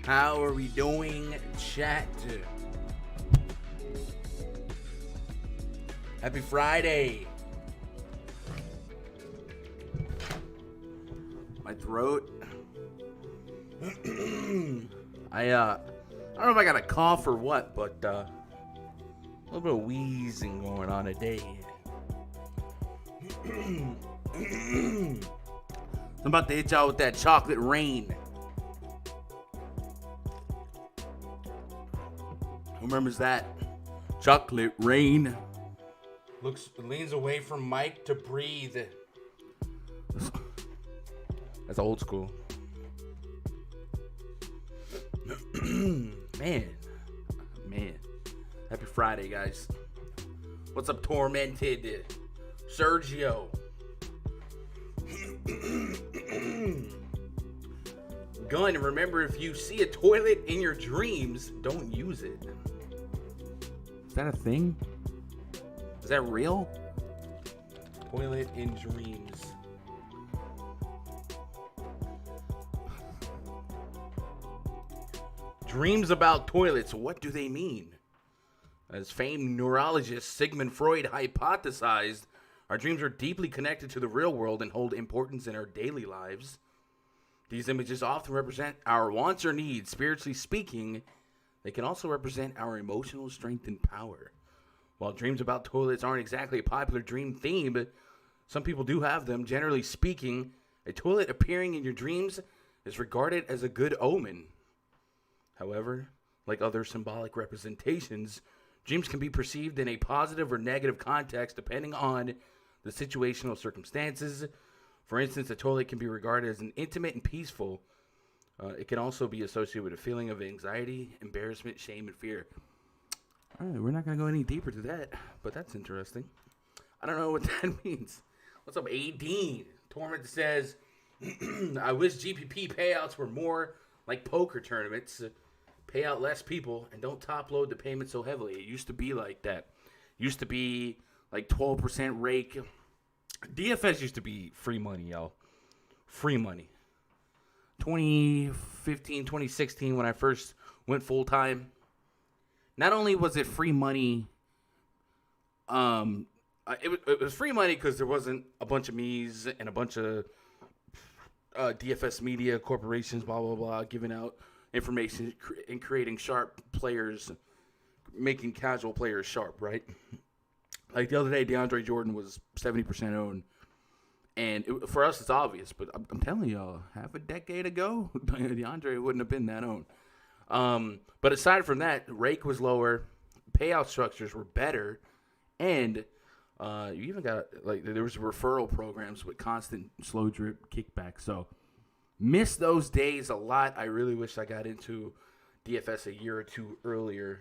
How are we doing, chat? Happy Friday. My throat. I don't know if I got a cough or what, but a little bit of wheezing going on today. I'm about to hit y'all with that chocolate rain. Who remembers that? Chocolate rain. Leans away from Mike to breathe. That's old school. Man. Happy Friday, guys. What's up, Tormented? Sergio. Gun, remember, if you see a toilet in your dreams, don't use it. Is that a thing? Is that real? Toilet in dreams. Dreams about toilets, what do they mean? As famed neurologist Sigmund Freud hypothesized, our dreams are deeply connected to the real world and hold importance in our daily lives. These images often represent our wants or needs. Spiritually speaking, they can also represent our emotional strength and power. While dreams about toilets aren't exactly a popular dream theme, but some people do have them. Generally speaking, a toilet appearing in your dreams is regarded as a good omen. However, like other symbolic representations, dreams can be perceived in a positive or negative context depending on the situational circumstances. For instance, a toilet can be regarded as an intimate and peaceful. It can also be associated with a feeling of anxiety, embarrassment, shame, and fear. All right, we're not going to go any deeper to that, but that's interesting. I don't know what that means. What's up, A-Dean? Torment says, I wish GPP payouts were more like poker tournaments. pay out less people and don't top load the payment so heavily. It used to be like that. Used to be like 12% rake. DFS used to be free money, yo. Free money. 2015, 2016, when I first went full-time, not only was it free money, it was free money because there wasn't a bunch of me's and a bunch of DFS media corporations, blah, blah, blah, giving out information and creating sharp players, making casual players sharp, right? Like the other day, DeAndre Jordan was 70% owned. And for us, it's obvious, but I'm telling y'all, half a decade ago, DeAndre wouldn't have been that owned. But aside from that, rake was lower, payout structures were better, and you even got, like, there was referral programs with constant slow drip kickback. So, missed those days a lot. I really wish I got into DFS a year or two earlier.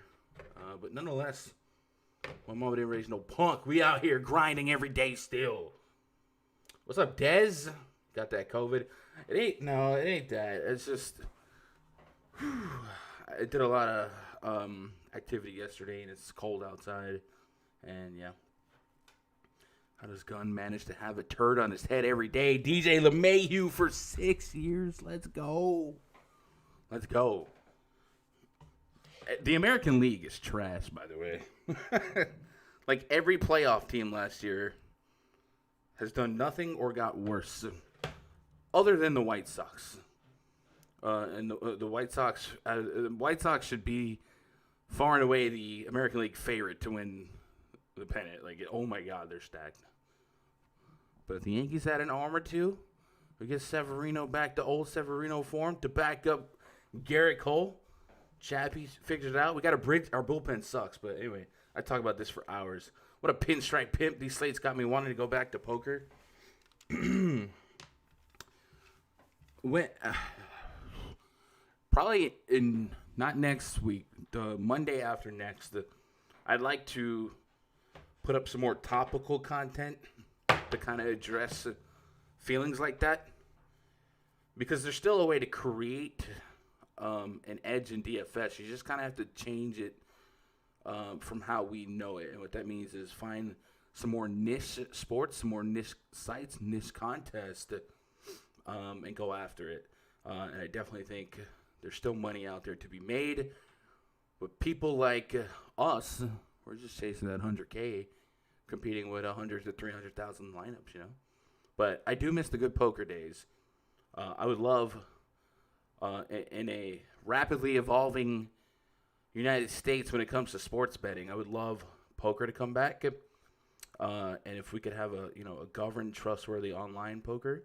But nonetheless, my mama didn't raise no punk. We out here grinding every day still. What's up, Dez? Got that COVID? It ain't that. It's just, I did a lot of activity yesterday, and it's cold outside. And, yeah. How does Gunn manage to have a turd on his head every day? DJ LeMahieu for 6 years. Let's go. Let's go. The American League is trash, by the way. Like, every playoff team last year has done nothing or got worse, other than the White Sox. And the White Sox should be far and away the American League favorite to win the pennant. Like, oh my God, they're stacked. But if the Yankees had an arm or two, we get Severino back to old Severino form to back up Garrett Cole. Chappie figures it out. We got a bridge. Our bullpen sucks, but anyway, I talk about this for hours. What a pinstripe pimp. These slates got me wanting to go back to poker. Probably not next week, the Monday after next, I'd like to put up some more topical content to kind of address feelings like that. Because there's still a way to create an edge in DFS. You just kind of have to change it from how we know it. And what that means is find some more niche sports, some more niche sites, niche contests, and go after it. And I definitely think there's still money out there to be made. But people like us, we're just chasing that 100K, competing with 100 to 300,000 lineups, you know. But I do miss the good poker days. I would love, in a rapidly evolving United States when it comes to sports betting, I would love poker to come back. And if we could have a governed, trustworthy online poker,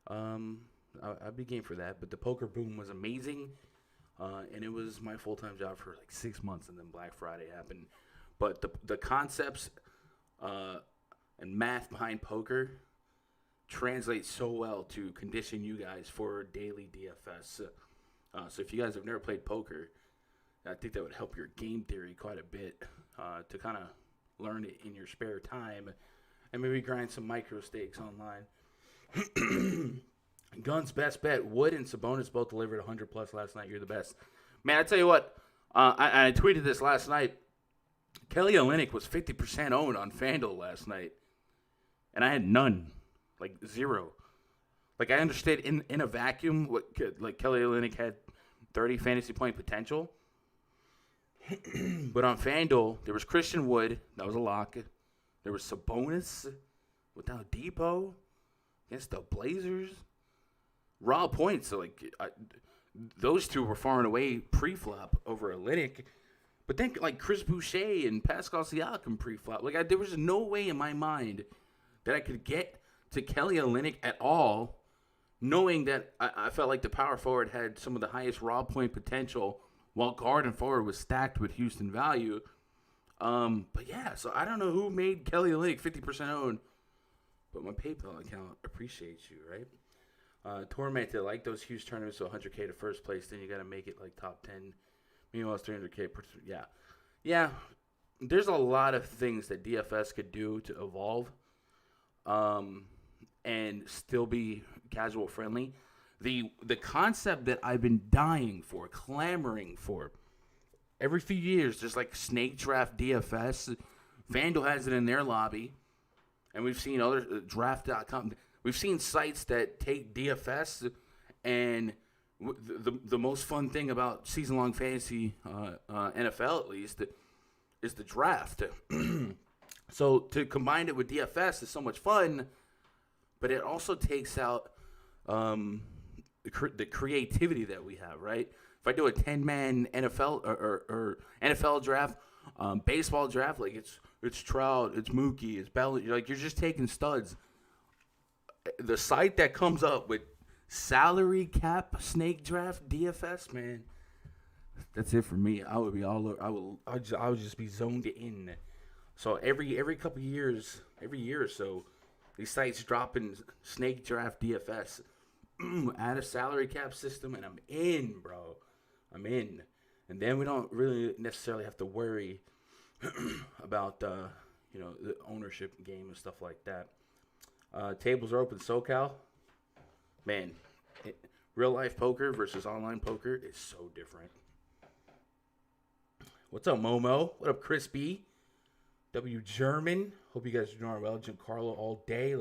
I'd be game for that. But the poker boom was amazing, and it was my full-time job for like 6 months, and then Black Friday happened. But the concepts and math behind poker translates so well to condition you guys for daily DFS. So if you guys have never played poker, I think that would help your game theory quite a bit to kind of learn it in your spare time and maybe grind some micro stakes online. Gunn's best bet. Wood and Sabonis both delivered 100-plus last night. You're the best. Man, I tell you what, I tweeted this last night. Kelly Olynyk was 50% owned on FanDuel last night, and I had none, like zero. Like, I understood in a vacuum what like Kelly Olynyk had 30 fantasy point potential. But on FanDuel, there was Christian Wood. That was a lock. There was Sabonis without Depot against the Blazers. Raw points. So, like, those two were far and away pre-flop over Olynyk. But then, like, Chris Boucher and Pascal Siakam pre-flop. Like, there was no way in my mind that I could get to Kelly Olynyk at all, knowing that I felt like the power forward had some of the highest raw point potential, while guard and forward was stacked with Houston value. But yeah, so I don't know who made Kelly Olynyk 50% owned, but my PayPal account appreciates you, right? Tormented, like those huge tournaments, so 100K to first place, then you got to make it like top 10. Meanwhile, it's 300K. Yeah. There's a lot of things that DFS could do to evolve, and still be casual friendly. The concept that I've been dying for, clamoring for, every few years, there's like Snake Draft DFS. FanDuel has it in their lobby. And we've seen other draft.com. We've seen sites that take DFS, and the most fun thing about season-long fantasy, NFL at least, is the draft. So to combine it with DFS is so much fun, but it also takes out the creativity that we have, right? If I do a 10-man NFL or NFL draft, baseball draft, like it's Trout, it's Mookie, it's Bell, you're just taking studs. The site that comes up with salary cap snake draft DFS, man, that's it for me. I would be all over. I would just be zoned in. So every couple of years, every year or so, these sites dropping snake draft DFS. Add a salary cap system, and I'm in, bro. I'm in. And then we don't really necessarily have to worry about the ownership game and stuff like that. Tables are open SoCal. Man, real life poker versus online poker is so different. What's up, Momo? What up, Chris B? W German. Hope you guys are doing well. Giancarlo all day.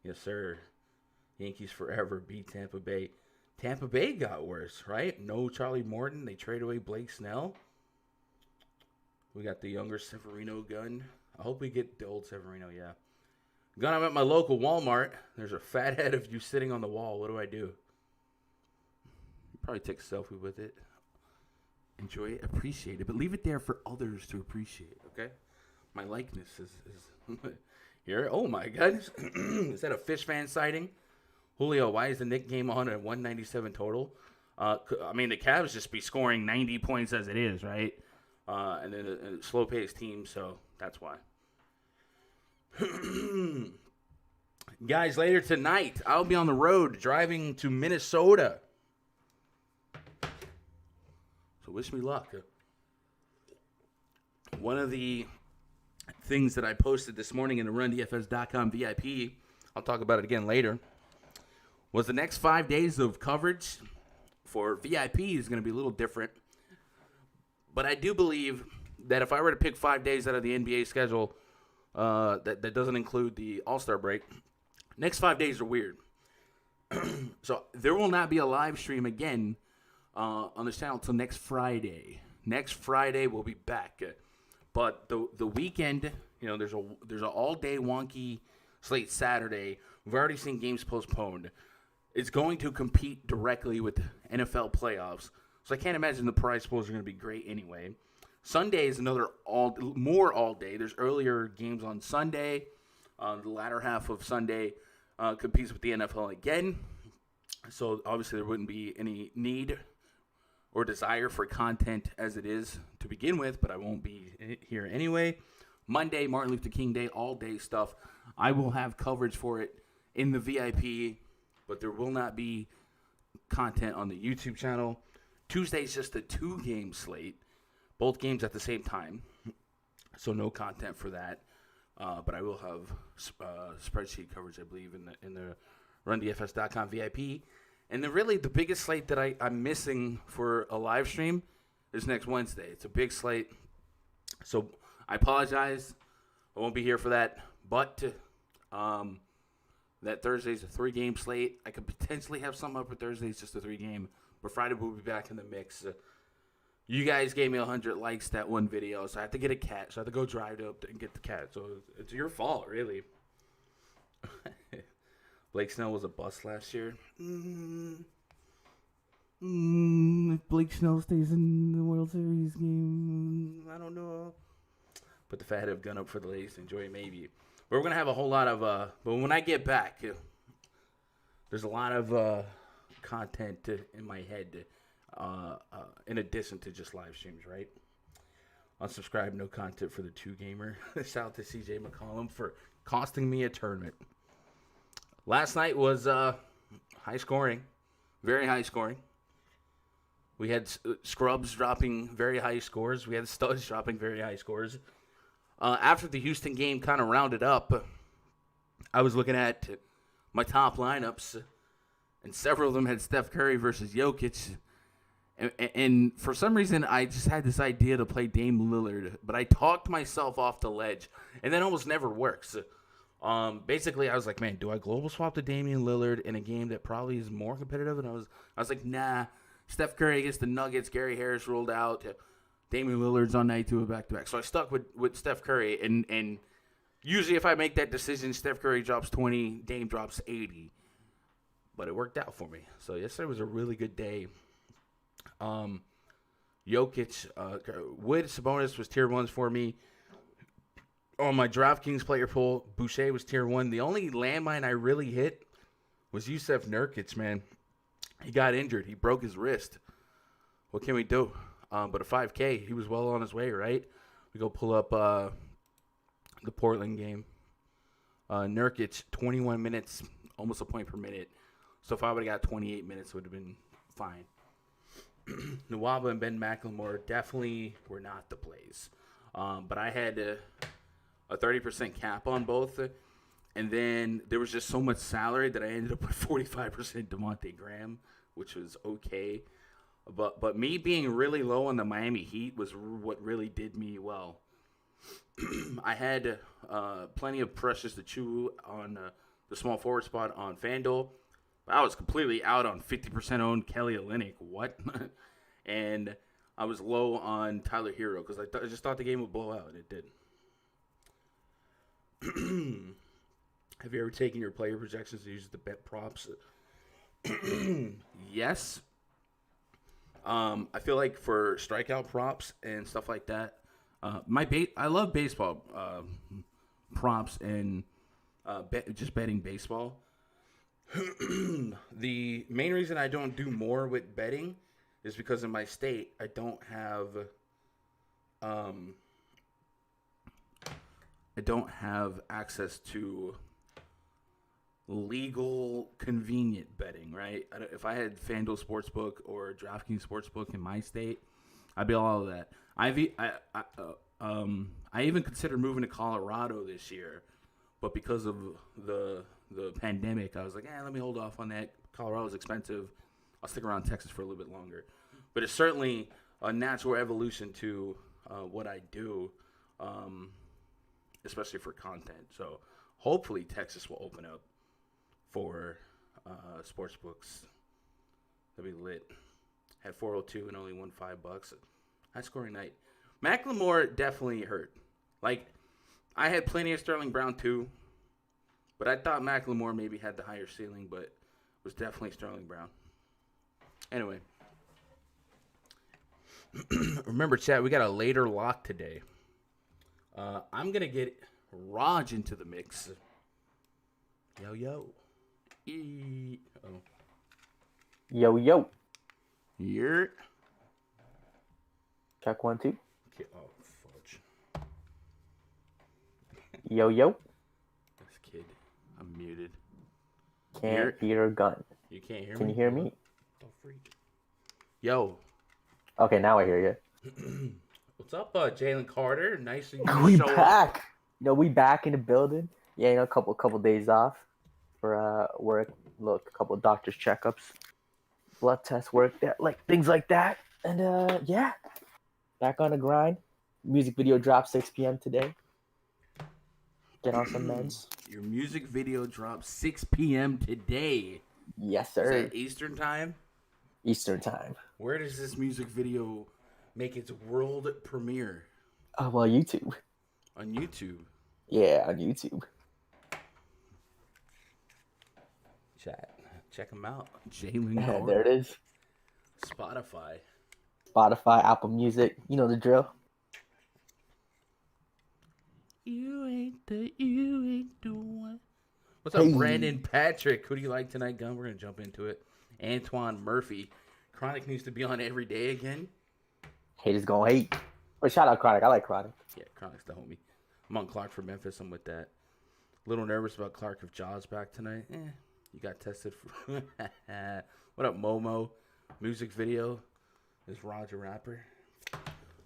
Yes, sir. Yankees forever beat Tampa Bay. Tampa Bay got worse, right? No Charlie Morton. They trade away Blake Snell. We got the younger Severino gun. I hope we get the old Severino, yeah. Gun, I'm at my local Walmart. There's a fat head of you sitting on the wall. What do I do? You probably take a selfie with it. Enjoy it, appreciate it, but leave it there for others to appreciate, okay? My likeness is here. Oh, my goodness. Is that a fish fan sighting? Julio, why is the Knicks game on at 197 total? I mean, the Cavs just be scoring 90 points as it is, right? And then a slow-paced team, so that's why. Guys, later tonight, I'll be on the road driving to Minnesota. So wish me luck. One of the things that I posted this morning in the RunDFS.com VIP, I'll talk about it again later, was the next 5 days of coverage for VIP is going to be a little different. But I do believe that if I were to pick 5 days out of the NBA schedule, that doesn't include the All-Star break, next 5 days are weird. So there will not be a live stream again on this channel until next Friday. Next Friday we'll be back. But the weekend, there's an all-day wonky slate Saturday. We've already seen games postponed. It's going to compete directly with NFL playoffs. So I can't imagine the prize pools are going to be great anyway. Sunday is another all day. There's earlier games on Sunday. The latter half of Sunday competes with the NFL again. So obviously there wouldn't be any need or desire for content as it is to begin with, but I won't be here anyway. Monday, Martin Luther King Day, all day stuff. I will have coverage for it in the VIP, but there will not be content on the YouTube channel. Tuesday is just a 2-game slate. Both games at the same time, so no content for that. But I will have spreadsheet coverage, I believe, in the RunDFS.com VIP. And then really the biggest slate that I'm missing for a live stream is next Wednesday. It's a big slate, so I apologize. I won't be here for that. But that Thursday is a 3-game slate. I could potentially have some up for Thursday. It's just a 3-game. But Friday we'll be back in the mix. You guys gave me 100 likes that one video, so I have to get a cat. So I have to go drive up and get the cat. So it's your fault, really. Blake Snell was a bust last year. If Blake Snell stays in the World Series game, I don't know. Put the fat head of gun up for the ladies to enjoy, maybe. But we're going to have a whole lot of, but when I get back, there's a lot of content in my head. In addition to just live streams, right? Unsubscribe, no content for the 2-gamer. Shout out to CJ McCollum for costing me a tournament. Last night was high scoring, very high scoring. We had scrubs dropping very high scores. We had studs dropping very high scores. After the Houston game kind of rounded up, I was looking at my top lineups, and several of them had Steph Curry versus Jokic. And for some reason, I just had this idea to play Dame Lillard, but I talked myself off the ledge, and that almost never works. Basically, I was like, man, do I global swap to Damian Lillard in a game that probably is more competitive? And I was like, nah. Steph Curry against the Nuggets, Gary Harris rolled out. Damian Lillard's on night 2 of back-to-back. So I stuck with Steph Curry, and usually if I make that decision, Steph Curry drops 20, Dame drops 80. But it worked out for me. So yesterday was a really good day. Jokic, Wood, Sabonis was tier 1s for me. On my DraftKings player pool, Boucher was tier 1. The only landmine I really hit was Yusef Nurkic, man. He got injured. He broke his wrist. What can we do? But a 5K, he was well on his way, right? We go pull up the Portland game. Nurkic, 21 minutes, almost a point per minute. So if I would have got 28 minutes, it would have been fine. Nwaba and Ben McLemore definitely were not the plays. But I had a 30% cap on both. And then there was just so much salary that I ended up with 45% Devontae Graham, which was okay. But me being really low on the Miami Heat was what really did me well. I had plenty of pressures to chew on the small forward spot on FanDuel. I was completely out on 50% owned Kelly Olynyk. What? And I was low on Tyler Hero because I just thought the game would blow out, and it did. Have you ever taken your player projections and used the bet props? Yes. I feel like for strikeout props and stuff like that, I love baseball props and just betting baseball. The main reason I don't do more with betting is because in my state I don't have access to legal, convenient betting, right? If I had FanDuel Sportsbook or DraftKings Sportsbook in my state, I'd be all of that. I even considered moving to Colorado this year, but because of the pandemic, I was like, let me hold off on that. Colorado's expensive. I'll stick around Texas for a little bit longer. But it's certainly a natural evolution to what I do, especially for content. So hopefully Texas will open up for sports books. That'd be lit. Had 402 and only won $5. High scoring night. McLemore definitely hurt. Like, I had plenty of Sterling Brown too, but I thought McLemore maybe had the higher ceiling, but it was definitely Sterling Brown. Anyway. Remember, chat, we got a later lock today. I'm going to get Raj into the mix. Yo. Yo. Here. Check 1, 2. Okay. Oh, fudge. Yo. This kid. I'm muted. Can't hear a gun. You can't hear me? Can you hear me? Don't freak. Yo. Okay, now I hear you. What's up, Jalen Carter? Nice to We show back. up. We back in the building. Yeah, a couple days off for work. Look, a couple of doctor's checkups, blood test work, things like that. And back on the grind. Music video drops 6 p.m. today. Get on some meds. Your music video drops 6 p.m. today. Yes, sir. Is that Eastern time? Eastern time. Where does this music video make its world premiere? Oh, well, YouTube. On YouTube? Yeah, on YouTube. Chat. Check them out. Jalen Carter. There it is. Spotify, Apple Music. You know the drill. You ain't the one. What's up, Brandon Patrick? Who do you like tonight, Gun? We're going to jump into it. Antoine Murphy. Chronic needs to be on every day again. Haters gonna hate. But shout out Chronic. I like Chronic. Yeah, Chronic's the homie. I'm on Clark for Memphis. I'm with that. A little nervous about Clark if Jaw's back tonight. You got tested for... What up, Momo? Music video. Is Roger rapper?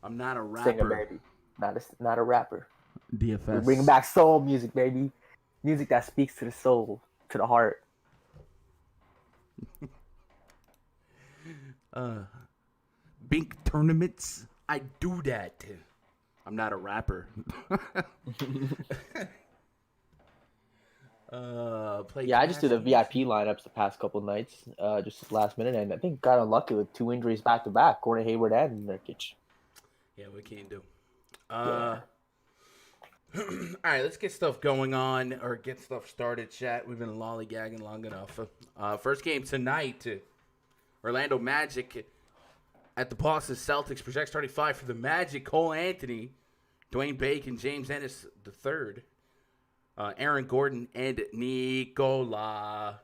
I'm not a rapper. Singer, baby. Not a rapper. DFS. We're bringing back soul music, baby. Music that speaks to the soul, to the heart. bink tournaments. I do that. I'm not a rapper. I just did the VIP lineups the past couple nights, just last minute, and I think got unlucky with 2 injuries back to back, Gordon Hayward and Nurkic. Yeah, we can't do. All right, let's get stuff going on or get stuff started, chat. We've been lollygagging long enough. First game tonight, Orlando Magic at the Boston Celtics. Project starting 5 for the Magic: Cole Anthony, Dwayne Bacon, James Ennis III, Aaron Gordon, and Nikola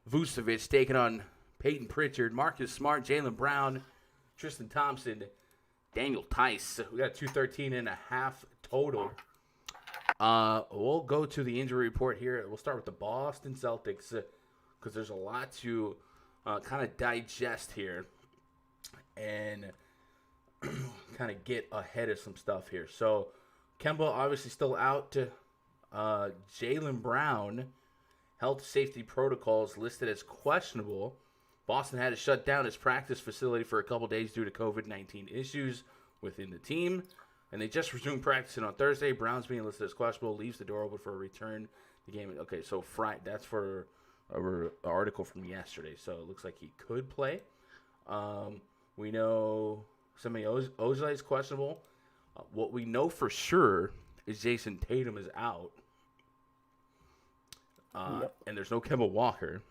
Vucevic taking on Peyton Pritchard, Marcus Smart, Jaylen Brown, Tristan Thompson, Daniel Tice. We got 213.5 total. We'll go to the injury report here. We'll start with the Boston Celtics because there's a lot to kind of digest here and kind of get ahead of some stuff here. So Kemba obviously still out. Jaylen Brown, health safety protocols listed as questionable. Boston had to shut down its practice facility for a couple days due to COVID-19 issues within the team. And they just resumed practicing on Thursday. Brown's being listed as questionable, leaves the door open for a return to the game. Okay, so that's for an article from yesterday. So it looks like he could play. We know Semi Ojeleye is questionable. What we know for sure is Jason Tatum is out. And there's no Kemba Walker.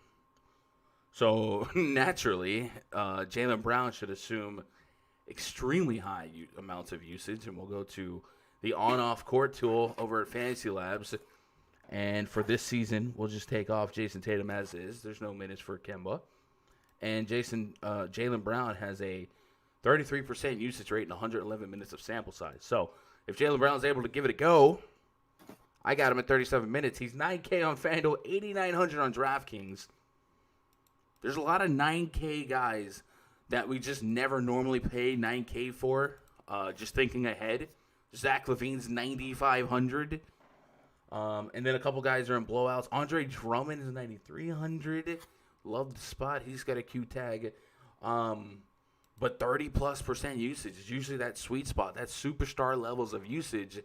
So naturally, Jaylen Brown should assume extremely high amounts of usage, and we'll go to the on-off court tool over at Fantasy Labs. And for this season, we'll just take off Jason Tatum as is. There's no minutes for Kemba. And Jaylen Brown has a 33% usage rate and 111 minutes of sample size. So if Jaylen Brown's able to give it a go, I got him at 37 minutes. He's 9K on FanDuel, 8,900 on DraftKings. There's a lot of 9K guys that we just never normally pay 9K for. Just thinking ahead, Zach LaVine's 9,500. And then a couple guys are in blowouts. Andre Drummond is 9,300. Love the spot. He's got a Q tag. But 30+% usage is usually that sweet spot. That's superstar levels of usage.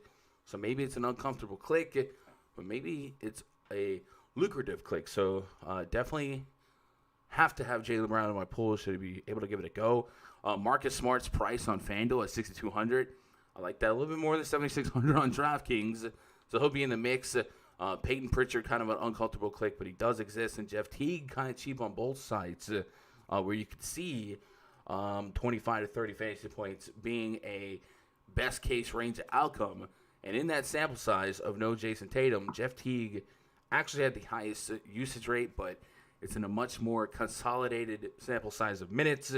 So maybe it's an uncomfortable click, but maybe it's a lucrative click. So definitely have to have Jaylen Brown in my pool. Should be able to give it a go. Marcus Smart's price on FanDuel at 6,200. I like that a little bit more than 7,600 on DraftKings. So he'll be in the mix. Peyton Pritchard, kind of an uncomfortable click, but he does exist. And Jeff Teague, kind of cheap on both sides, where you could see 25 to 30 fantasy points being a best case range outcome. And in that sample size of no Jason Tatum, Jeff Teague actually had the highest usage rate, but it's in a much more consolidated sample size of minutes.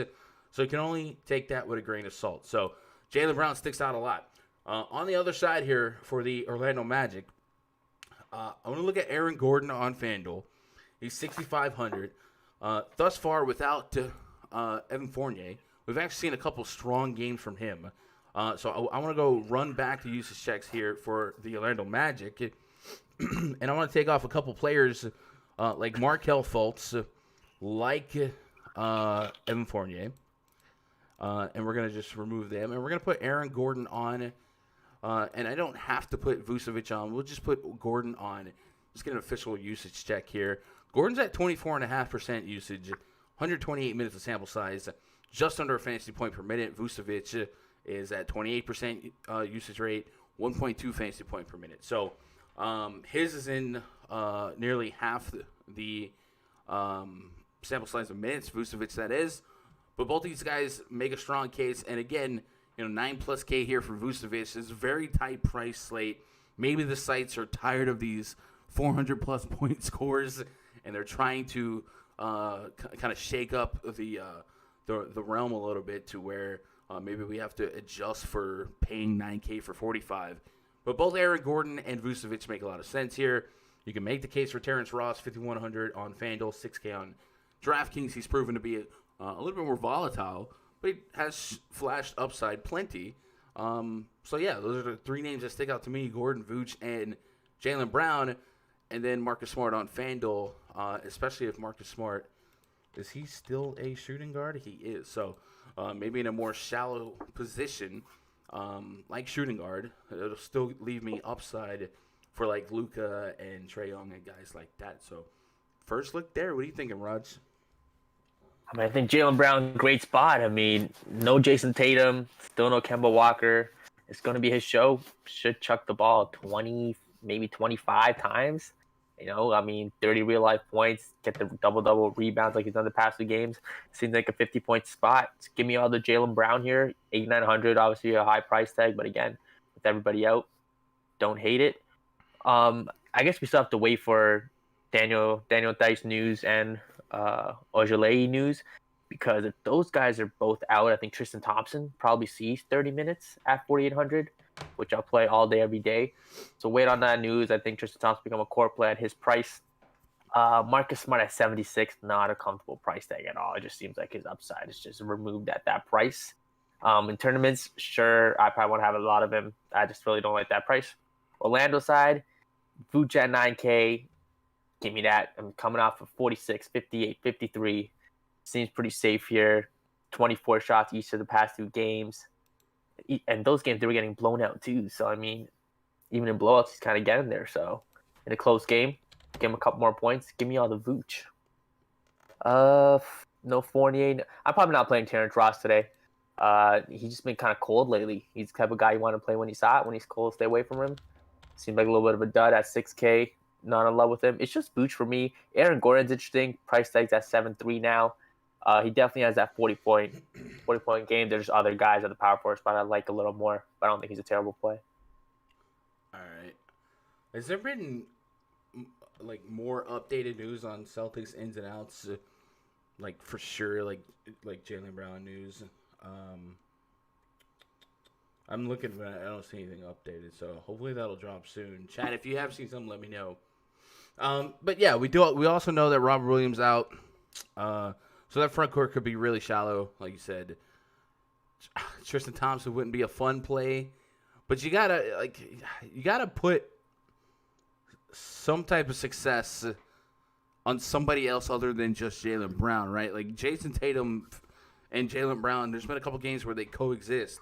So you can only take that with a grain of salt. So Jaylen Brown sticks out a lot. On the other side here for the Orlando Magic, I want to look at Aaron Gordon on FanDuel. He's 6,500. Thus far, without Evan Fournier, we've actually seen a couple strong games from him. So I want to go run back the usage checks here for the Orlando Magic. And I want to take off a couple players like Markelle Fultz, like Evan Fournier. And we're going to just remove them. And we're going to put Aaron Gordon on. And I don't have to put Vucevic on. We'll just put Gordon on. Let's get an official usage check here. Gordon's at 24.5% usage, 128 minutes of sample size, just under a fantasy point per minute. Vucevic is at 28% usage rate, 1.2 fantasy point per minute. So his is in nearly half the sample size of minutes, Vucevic that is. But both these guys make a strong case. And again, 9+K here for Vucevic. It's a very tight price slate. Maybe the sites are tired of these 400+ point scores, and they're trying to kind of shake up the realm a little bit to where maybe we have to adjust for paying 9K for 45. But both Aaron Gordon and Vucevic make a lot of sense here. You can make the case for Terrence Ross, 5,100 on FanDuel, 6K on DraftKings. He's proven to be a little bit more volatile, but he has flashed upside plenty. So, yeah, those are the three names that stick out to me, Gordon, Vooch, and Jaylen Brown. And then Marcus Smart on FanDuel, especially if Marcus Smart, is he still a shooting guard? He is. So maybe in a more shallow position, like shooting guard. It'll still leave me upside for like Luka and Trae Young and guys like that. So first look there. What are you thinking, Raj? I mean, I think Jaylen Brown, great spot. I mean, no Jason Tatum, still no Kemba Walker. It's going to be his show. Should chuck the ball 20, maybe 25 times. You know, I mean, 30 real life points, get the double rebounds like he's done the past 2 games. Seems like a 50-point spot. Just give me all the Jaylen Brown here. 8,900, obviously a high price tag, but again, with everybody out, don't hate it. I guess we still have to wait for Daniel Theis news and Ojale news, because if those guys are both out, I think Tristan Thompson probably sees 30 minutes at 4,800, which I'll play all day, every day. So wait on that news. I think Tristan Thompson become a core play at his price. Marcus Smart at 76, not a comfortable price tag at all. It just seems like his upside is just removed at that price. In tournaments, sure, I probably want to have a lot of him. I just really don't like that price. Orlando side, Vooch at 9K. Give me that. I'm coming off of 46, 58, 53. Seems pretty safe here. 24 shots each of the past 2 games. And those games, they were getting blown out too. So, I mean, even in blowouts, he's kind of getting there. So, in a close game, give him a couple more points. Give me all the Vooch. No Fournier. I'm probably not playing Terrence Ross today. He's just been kind of cold lately. He's the type of guy you want to play when he's hot. When he's cold, stay away from him. Seems like a little bit of a dud at 6K. Not in love with him. It's just Vooch for me. Aaron Gordon's interesting. Price tag's at 7.3 now. He definitely has that 40-point game. There's other guys at the power forward spot I like a little more, but I don't think he's a terrible play. All right. Has there been like more updated news on Celtics ins and outs? Like for sure, like Jaylen Brown news. I'm looking, but I don't see anything updated. So hopefully that'll drop soon. Chad, if you have seen something, let me know. But yeah, we also know that Robert Williams out. So that front court could be really shallow, like you said. Tristan Thompson wouldn't be a fun play, but you gotta put some type of success on somebody else other than just Jaylen Brown, right? Like Jason Tatum and Jaylen Brown, there's been a couple games where they coexist,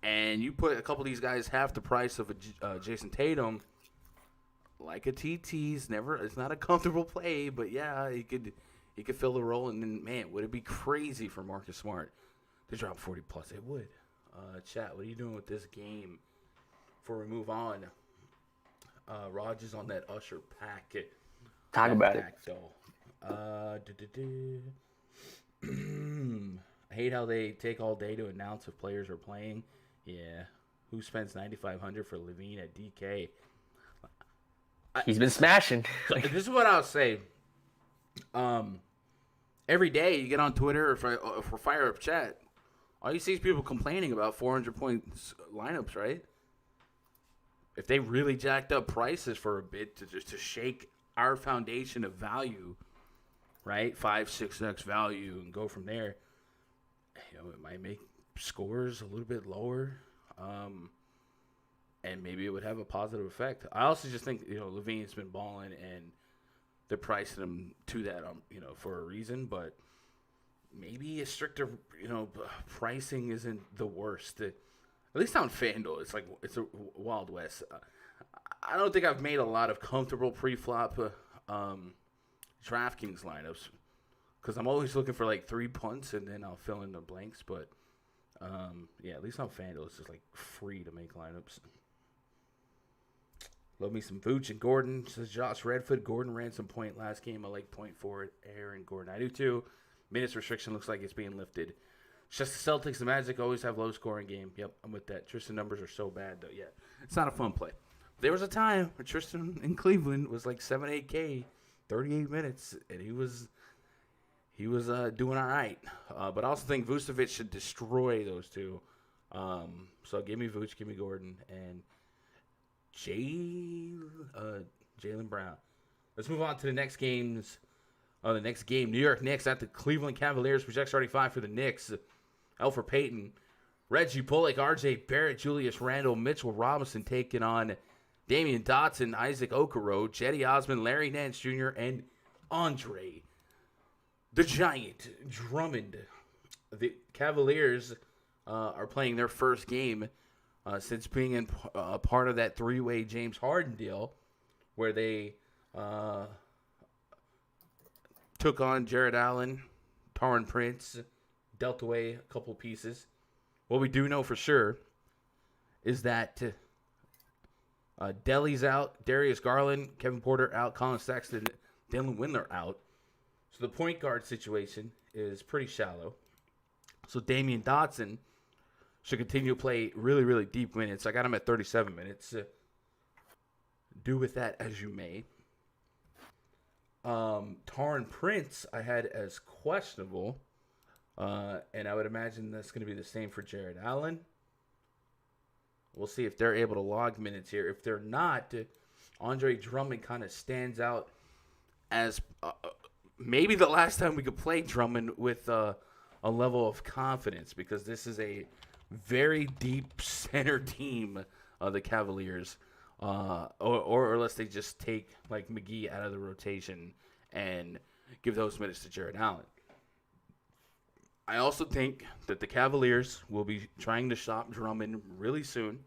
and you put a couple of these guys half the price of a Jason Tatum. Like a TT's it's not a comfortable play, but yeah, he could fill the role, and then, man, would it be crazy for Marcus Smart to drop 40 plus? It would. Chat, what are you doing with this game before we move on? Raj is on that Usher pack. Talk about it. I hate how they take all day to announce if players are playing. Yeah. Who spends $9,500 for Levine at DK? He's been smashing. This is what I'll say. Every day you get on Twitter or for Fire Up Chat, all you see is people complaining about 400 points lineups, right? If they really jacked up prices for a bit to shake our foundation of value, right? 5-6x value and go from there. It might make scores a little bit lower. And maybe it would have a positive effect. I also just think, Levine's been balling and they're pricing him to that, for a reason. But maybe a stricter, pricing isn't the worst. At least on FanDuel, it's a Wild West. I don't think I've made a lot of comfortable pre-flop DraftKings lineups because I'm always looking for like 3 punts and then I'll fill in the blanks. But yeah, at least on FanDuel, it's just like free to make lineups. Love me some Vooch and Gordon. Says Josh Redfoot. Gordon ran some point last game. I like point for it. Aaron Gordon. I do too. Minutes restriction looks like it's being lifted. It's just the Celtics and Magic always have low scoring game. Yep, I'm with that. Tristan numbers are so bad though. Yeah, it's not a fun play. There was a time where Tristan in Cleveland was like 7-8K, 38 minutes, and he was doing all right. But I also think Vucevic should destroy those two. So give me Vooch, give me Gordon, and Jaylen Brown. Let's move on to the next games. The next game, New York Knicks at the Cleveland Cavaliers. Project starting 5 for the Knicks. Elfrid Payton, Reggie Bullock, RJ Barrett, Julius Randle, Mitchell Robinson taking on Damian Dotson, Isaac Okoro, Cedi Osman, Larry Nance Jr., and Andre the Giant Drummond. the Cavaliers are playing their first game since being in part of that three-way James Harden deal, where they took on Jared Allen, Taron Prince, dealt away a couple pieces. What we do know for sure is that Deli's out, Darius Garland, Kevin Porter out, Colin Sexton, Dylan Windler out. So the point guard situation is pretty shallow. So Damian Dotson should continue to play really, really deep minutes. I got him at 37 minutes. Do with that as you may. Taron Prince I had as questionable. And I would imagine that's going to be the same for Jared Allen. We'll see if they're able to log minutes here. If they're not, Andre Drummond kind of stands out as maybe the last time we could play Drummond with a level of confidence, because this is a very deep center team of the Cavaliers. Or unless they just take like McGee out of the rotation and give those minutes to Jared Allen. I also think that the Cavaliers will be trying to shop Drummond really soon.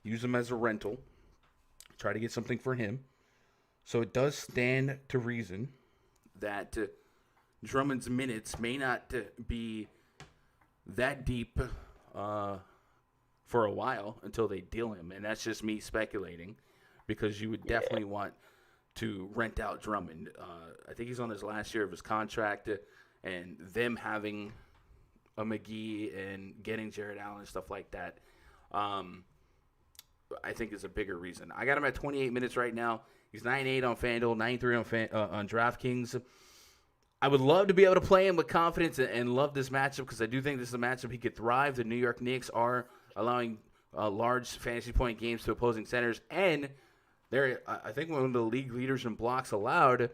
Use him as a rental. Try to get something for him. So it does stand to reason that Drummond's minutes may not be that deep for a while until they deal him. And that's just me speculating, because you would definitely want to rent out Drummond. I think he's on his last year of his contract. And them having a McGee and getting Jared Allen and stuff like that, I think is a bigger reason. I got him at 28 minutes right now. He's 9-8 on FanDuel, 9-3 on DraftKings. I would love to be able to play him with confidence and love this matchup, because I do think this is a matchup he could thrive. The New York Knicks are allowing large fantasy point games to opposing centers, and they're, I think, one of the league leaders in blocks allowed.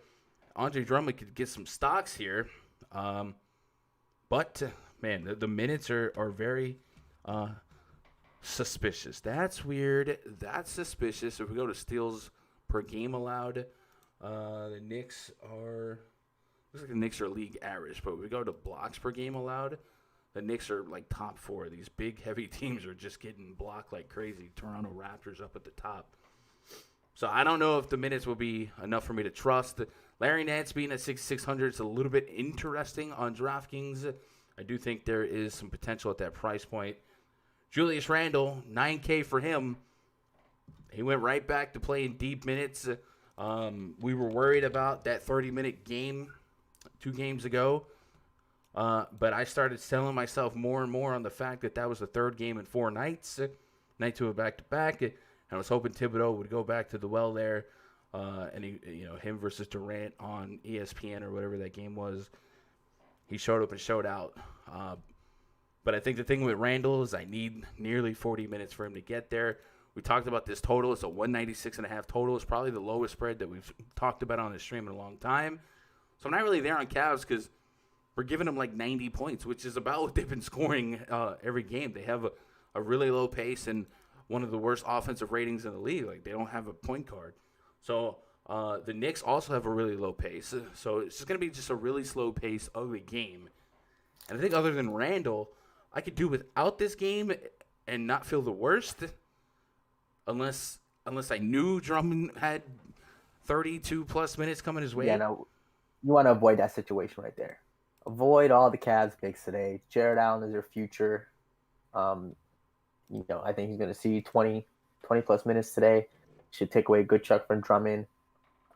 Andre Drummond could get some stocks here. But man, the minutes are very suspicious. That's weird. That's suspicious. If we go to steals per game allowed, the Knicks are, looks like the Knicks are league average. But if we go to blocks per game allowed, the Knicks are like top 4. These big heavy teams are just getting blocked like crazy. Toronto Raptors up at the top. So I don't know if the minutes will be enough for me to trust. Larry Nance being at 6,600 is a little bit interesting on DraftKings. I do think there is some potential at that price point. Julius Randle, $9K for him. He went right back to playing deep minutes. We were worried about that 30-minute game 2 games ago. But I started selling myself more and more on the fact that that was the third game in 4 nights. Night 2 of back-to-back. And I was hoping Thibodeau would go back to the well there. And him versus Durant on ESPN or whatever that game was. He showed up and showed out. But I think the thing with Randall is I need nearly 40 minutes for him to get there. We talked about this total. It's a 196.5 total. It's probably the lowest spread that we've talked about on the stream in a long time. So I'm not really there on Cavs because we're giving them like 90 points, which is about what they've been scoring every game. They have a really low pace and one of the worst offensive ratings in the league. Like, they don't have a point guard. So the Knicks also have a really low pace. So it's just going to be just a really slow pace, ugly game. And I think other than Randall, I could do without this game and not feel the worst, unless I knew Drummond had 32-plus minutes coming his way. Yeah, no, you want to avoid that situation right there. Avoid all the Cavs picks today. Jared Allen is your future. I think he's going to see 20-plus minutes today. Should take away a good chunk from Drummond.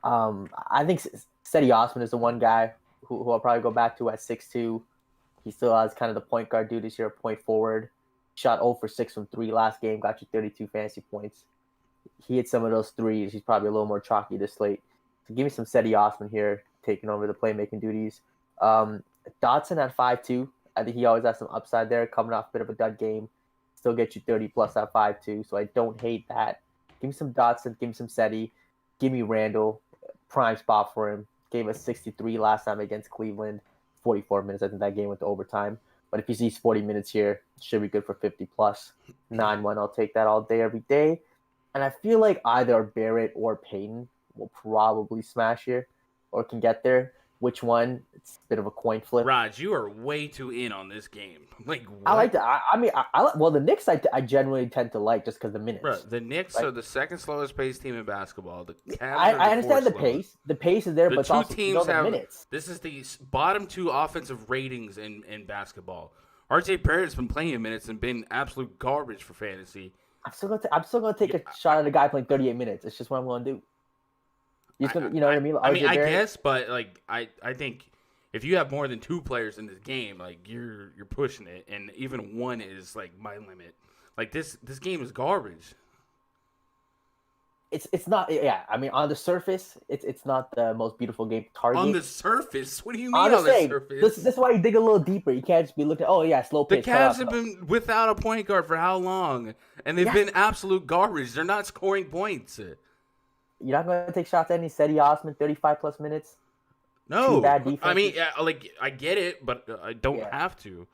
I think Cedi Osman is the one guy who I'll probably go back to at 6'2". He still has kind of the point guard duties here, point forward. Shot 0 for 6 from 3 last game, got you 32 fantasy points. He hit some of those threes. He's probably a little more chalky this slate. So give me some Cedi Osman here, taking over the playmaking duties. Dotson at 5'2". I think he always has some upside there, coming off a bit of a dud game. Still get you 30-plus at 5'2", so I don't hate that. Give me some Dotson, give me some Cedi, give me Randall, prime spot for him. Gave us 63 last time against Cleveland, 44 minutes. I think that game went to overtime. But if he sees 40 minutes here, should be good for 50-plus. 9-1, I'll take that all day, every day. And I feel like either Barrett or Payton will probably smash here or can get there. which one. It's a bit of a coin flip. Raj, you are way too in on this game. Like, what? I like that. I mean, well, the Knicks I generally tend to like just because the minutes. Bro, the Knicks Right? are the second slowest paced team in basketball. The Cavs I are the understand the fourth slowest. pace. The pace is there, The but it's two also teams the have minutes. this is the bottom two offensive ratings in basketball. RJ Barrett's been playing minutes and been absolute garbage for fantasy. I'm still gonna take a shot at a guy playing 38 minutes. It's just what I'm gonna do. He's gonna, you know what I mean? I mean, RJ I Barrett. guess, but like, I think if you have more than two players in this game, like you're pushing it, and even one is like my limit. Like this game is garbage. It's not. Yeah, I mean, on the surface, it's not the most beautiful game to target. On the surface, what do you mean I'm on saying, the surface? this is why you dig a little deeper. You can't just be looking. Oh yeah, slow The pace. Cavs have been without a point guard for how long? And they've been absolute garbage. They're not scoring points. You're not going to take shots at any Cedi Osman, 35 plus minutes. No. Two bad defenses. I mean, like, I get it, but I don't have to.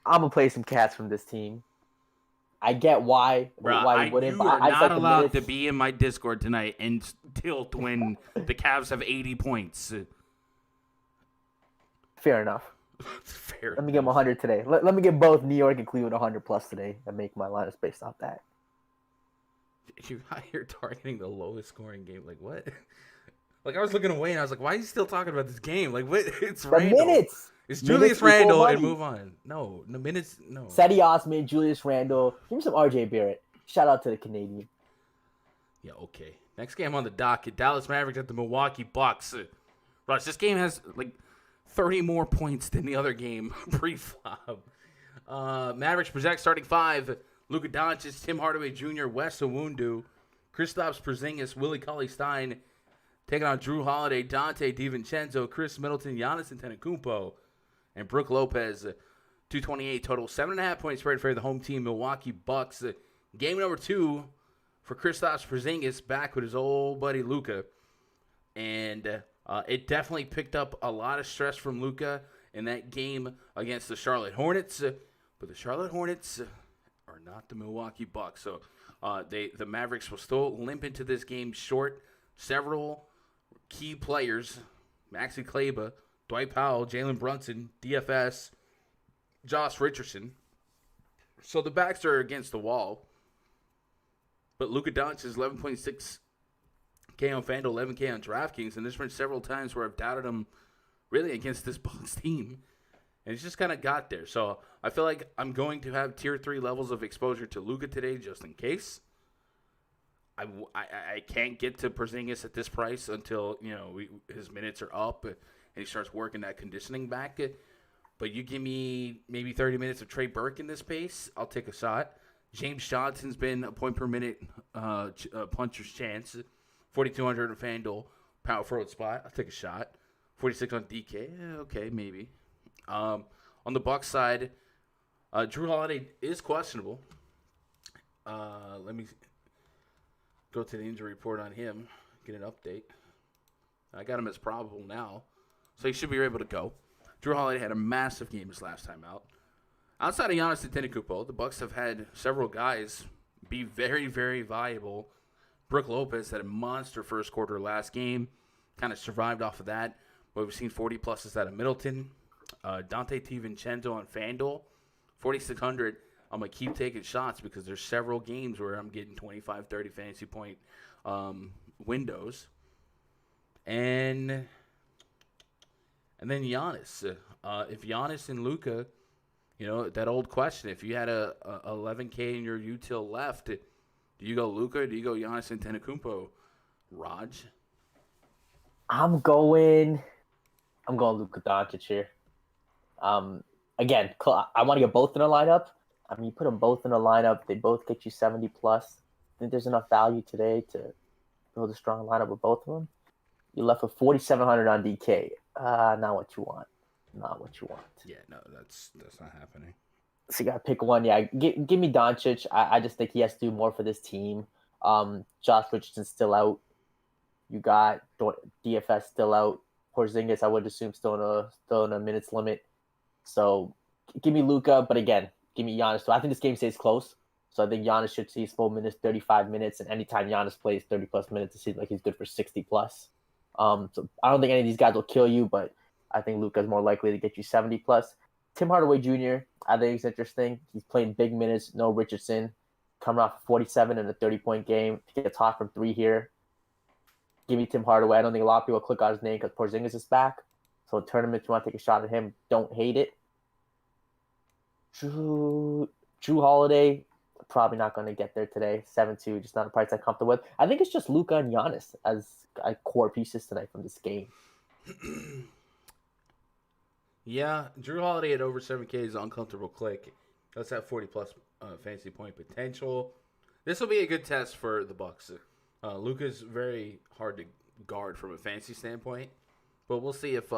I'm going to play some cats from this team. I get why Bruh, you wouldn't. You are not allowed to be in my Discord tonight and tilt when the Cavs have 80 points. Fair enough. Fair. Let me give them 100 today. Let me give both New York and Cleveland 100 plus today and make my lineups based off that. You're out here targeting the lowest scoring game. Like, what? Like, I was looking away and I was like, why are you still talking about this game? Like, what? It's Randall. Minutes. It's Julius Randle money. and move on. No, the minutes, no. Cedi Osman, Julius Randle. Give me some RJ Barrett. Shout out to the Canadian. Yeah, okay. Next game on the docket, Dallas Mavericks at the Milwaukee Bucks. Russ, this game has like 30 more points than the other game pre-flop. Mavericks project starting five. Luka Doncic, Tim Hardaway Jr., Wes Iwundu, Kristaps Porzingis, Willie Cauley-Stein, taking on Drew Holiday, Dante DiVincenzo, Chris Middleton, Giannis Antetokounmpo, and Brook Lopez. 228 total, 7.5 point spread for the home team, Milwaukee Bucks. Game number 2 for Kristaps Porzingis, back with his old buddy Luka. And it definitely picked up a lot of stress from Luka in that game against the Charlotte Hornets. But the Charlotte Hornets are not the Milwaukee Bucks. So the Mavericks will still limp into this game short. Several key players, Maxi Kleber, Dwight Powell, Jalen Brunson, DFS, Josh Richardson. So the backs are against the wall. But Luka Doncic is 11.6K on FanDuel, 11K on DraftKings. And there's been several times where I've doubted him really against this Bucks team. And it's just kind of got there. So I feel like I'm going to have tier 3 levels of exposure to Luka today just in case. I can't get to Porzingis at this price until, his minutes are up and he starts working that conditioning back. But you give me maybe 30 minutes of Trey Burke in this pace, I'll take a shot. James Johnson's been a point per minute puncher's chance. 4,200 on FanDuel, power forward spot. I'll take a shot. 46 on DK. Okay, maybe. On the Bucks side, Drew Holiday is questionable. Let me go to the injury report on him, get an update. I got him as probable now, so he should be able to go. Drew Holiday had a massive game his last time out. Outside of Giannis Antetokounmpo, the Bucks have had several guys be very, very viable. Brook Lopez had a monster first quarter last game, kind of survived off of that. But we've seen 40 pluses out of Middleton. Dante DiVincenzo on FanDuel, 4,600. I'm going to keep taking shots because there's several games where I'm getting 25, 30 fantasy point windows. And then Giannis. If Giannis and Luka, that old question, if you had a 11K in your util left, do you go Luka or do you go Giannis Antetokounmpo? Raj? I'm going Luka Doncic here. Again, I want to get both in a lineup. I mean, you put them both in a lineup, they both get you 70 plus. I think there's enough value today to build a strong lineup with both of them. You're left with 4,700 on DK. Not what you want. Not what you want. Yeah, no, that's not happening. So you got to pick one. Yeah, give me Doncic. I just think he has to do more for this team. Josh Richardson's still out. You got DFS still out. Porzingis, I would assume, still in a minutes limit. So give me Luka, but again, give me Giannis. So I think this game stays close. So I think Giannis should see his full minutes, 35 minutes, and anytime Giannis plays 30 plus minutes, it seems like he's good for 60 plus. So I don't think any of these guys will kill you, but I think Luka's more likely to get you 70 plus. Tim Hardaway Jr., I think he's interesting. He's playing big minutes, no Richardson, coming off 47 in a 30-point game. If he gets hot from 3 here, give me Tim Hardaway. I don't think a lot of people click on his name because Porzingis is back. So in tournaments, you want to take a shot at him. Don't hate it. Drew Holiday, probably not going to get there today. 7-2, just not a price I'm comfortable with. I think it's just Luka and Giannis as core pieces tonight from this game. Yeah, Drew Holiday at over 7K is an uncomfortable click. Let's have 40-plus fantasy point potential. This will be a good test for the Bucks. Luka's very hard to guard from a fantasy standpoint, but we'll see if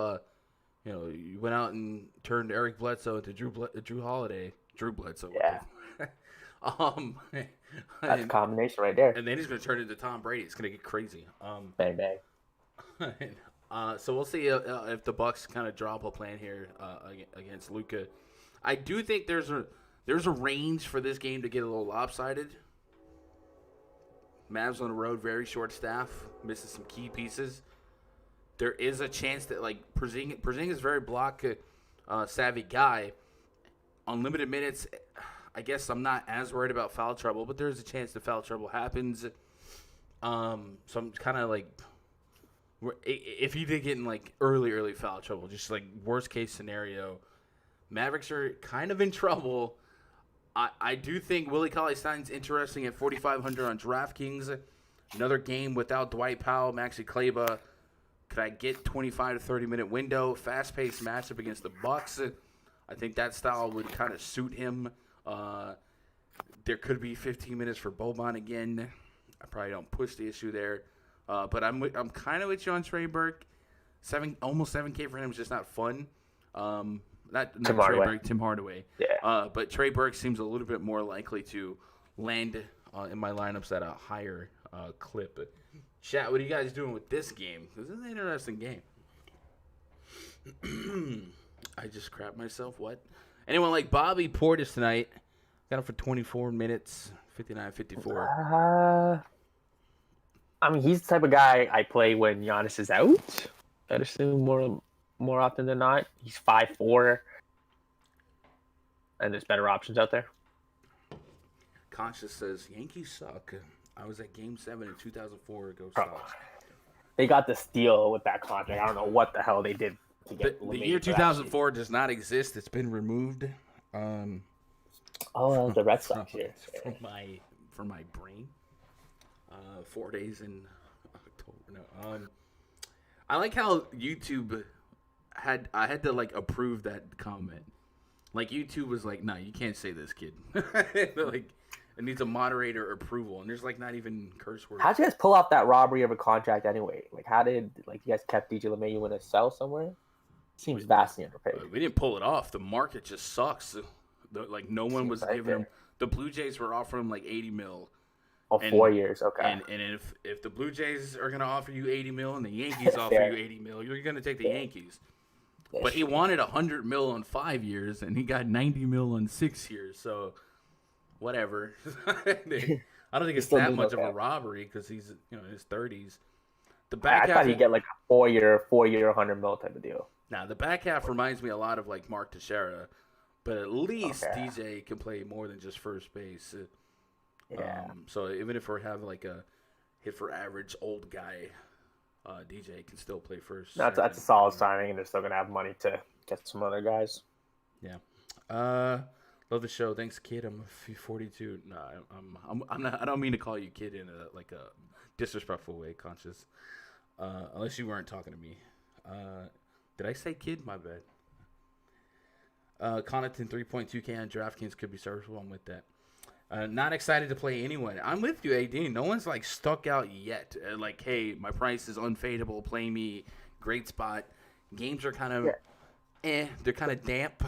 you went out and turned Eric Bledsoe into Drew Holiday. Drew Bledsoe. Yeah. That's a combination right there. And then he's going to turn into Tom Brady. It's going to get crazy. Bang, bang. So we'll see if the Bucks kind of drop a plan here against Luka. I do think there's a range for this game to get a little lopsided. Mavs on the road, very short staff, misses some key pieces. There is a chance that Porzingis is a very block savvy guy. On limited minutes, I guess I'm not as worried about foul trouble, but there's a chance that foul trouble happens. So I'm kind of like, if he did get in early foul trouble, just worst case scenario, Mavericks are kind of in trouble. I do think Willie Cauley-Stein's interesting at 4,500 on DraftKings. Another game without Dwight Powell, Maxi Kleber. Could I get 25 to 30 minute window? Fast-paced matchup against the Bucks. I think that style would kind of suit him. There could be 15 minutes for Boban again. I probably don't push the issue there. But I'm kind of with you on Trey Burke. Almost 7K for him is just not fun. Not Trey Burke, Tim Hardaway. Yeah. But Trey Burke seems a little bit more likely to land in my lineups at a higher clip. But chat, what are you guys doing with this game? This is an interesting game. I just crapped myself. What? Anyone like Bobby Portis tonight? Got him for 24 minutes, 59-54. I mean, he's the type of guy I play when Giannis is out. I'd assume more often than not. He's 5'4", and there's better options out there. Conscious says, Yankees suck. I was at Game 7 in 2004. Go Sox. They got the steal with that contract. I don't know what the hell they did to get the year 2004 does not exist. It's been removed. The Red Sox here. From my brain. 4 days in October. No. I like how YouTube I had to approve that comment. YouTube was like, "No, you can't say this, kid." It needs a moderator approval, and there's not even curse words. How'd you guys pull off that robbery of a contract anyway? How did you guys kept DJ LeMahieu in a cell somewhere? Seems vastly underpaid. We didn't pull it off. The market just sucks. No one was giving him. The Blue Jays were offering him 80 mil. Oh, 4 years, okay. And if the Blue Jays are gonna offer you 80 mil and the Yankees offer you 80 mil, you're gonna take the Yankees. But he wanted 100 mil on 5 years, and he got 90 mil on 6 years. So, whatever. I don't think it's that much of a robbery because he's in his 30s. The back half, thought he'd get a 4 year, 100 mil type of deal. Now the back half reminds me a lot of Mark Teixeira, but at least DJ can play more than just first base. Yeah. So even if we have a hit for average old guy, DJ can still play first. That's a solid signing, and they're still gonna have money to get some other guys. Yeah. Love the show. Thanks, kid. I'm 42. No, I'm not. I don't mean to call you kid in a disrespectful way, Conscious. Unless you weren't talking to me. Did I say kid? My bad. Connaughton 3.2K on DraftKings could be serviceable. I'm with that. Not excited to play anyone. I'm with you, AD. No one's stuck out yet. Hey, my price is unfadable. Play me. Great spot. Games are kind of they're kind of damp.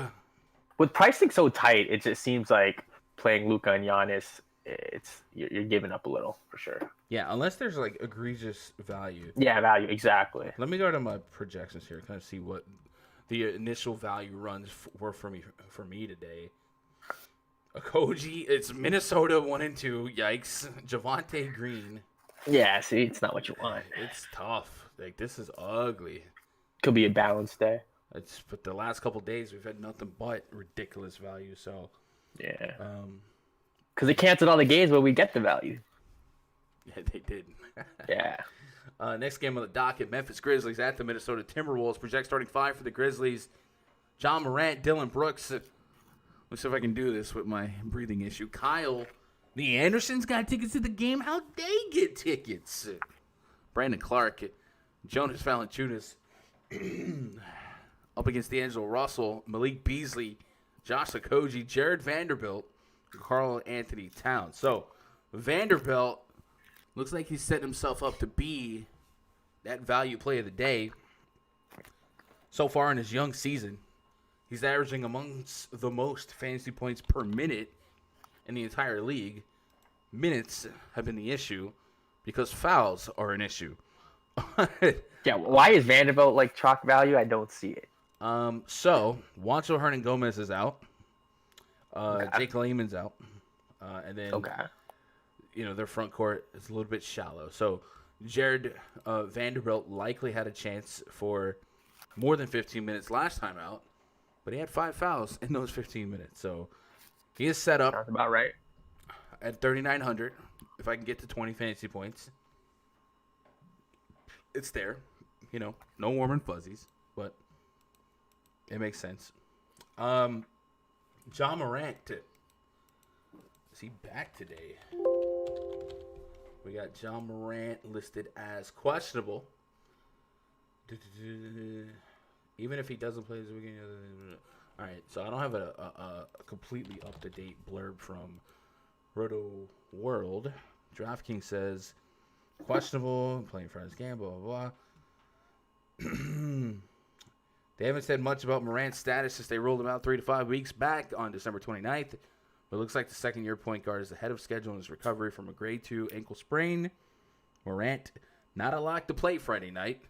With pricing so tight, it just seems like playing Luka and Giannis, you're giving up a little for sure. Yeah, unless there's egregious value. Yeah, value, exactly. Let me go to my projections here, kind of see what the initial value runs were for me today. Koji, it's Minnesota 1 and 2. Yikes. Javonte Green. Yeah, see, it's not what you want. It's tough. Like, this is ugly. Could be a balance day. But the last couple days we've had nothing but ridiculous value. So Yeah. Because they canceled all the games where we get the value. Yeah, they did. Yeah. Next game on the docket, Memphis Grizzlies at the Minnesota Timberwolves. Project starting five for the Grizzlies. John Morant, Dylan Brooks. Let's see if I can do this with my breathing issue. Kyle, the Andersons got tickets to the game. How'd they get tickets? Brandon Clark, Jonas Valanciunas up against D'Angelo Russell, Malik Beasley, Josh Okogie, Jared Vanderbilt, Karl Anthony Towns. So Vanderbilt looks like he's setting himself up to be that value play of the day. So far in his young season, he's averaging amongst the most fantasy points per minute in the entire league. Minutes have been the issue because fouls are an issue. Yeah, why is Vanderbilt like chalk value? I don't see it. So Juancho Hernan-Gomez is out. Okay. Jake Layman's out. And then, their front court is a little bit shallow. So Jared Vanderbilt likely had a chance for more than 15 minutes last time out, but he had 5 fouls in those 15 minutes. So he is set up. Sounds about right. At 3,900, if I can get to 20 fantasy points, it's there. No warm and fuzzies, but it makes sense. John Morant, is he back today? We got John Morant listed as questionable. Even if he doesn't play this weekend. All right, so I don't have a completely up-to-date blurb from Roto World. DraftKings says questionable, playing for his game, blah, blah, blah. They haven't said much about Morant's status since they rolled him out 3 to 5 weeks back on December 29th. But it looks like the second-year point guard is ahead of schedule in his recovery from a grade 2 ankle sprain. Morant, not a lock to play Friday night,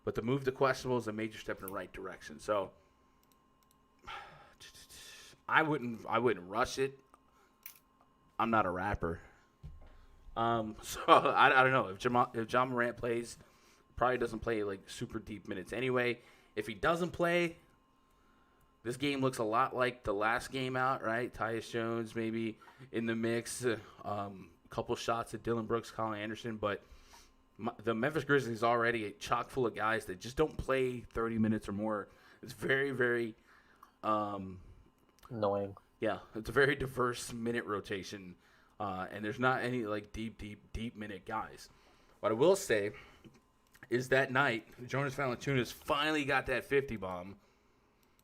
but the move to questionable is a major step in the right direction. So I wouldn't rush it. I'm not a rapper. So I don't know. If John Morant plays, probably doesn't play like super deep minutes anyway. If he doesn't play, this game looks a lot like the last game out, right? Tyus Jones maybe in the mix. Couple shots at Dylan Brooks, Colin Anderson. But the Memphis Grizzlies already chock full of guys that just don't play 30 minutes or more. It's very, very annoying. Yeah, it's a very diverse minute rotation. And there's not any like deep minute guys. What I will say is that night, Jonas Valanciunas finally got that 50 bomb.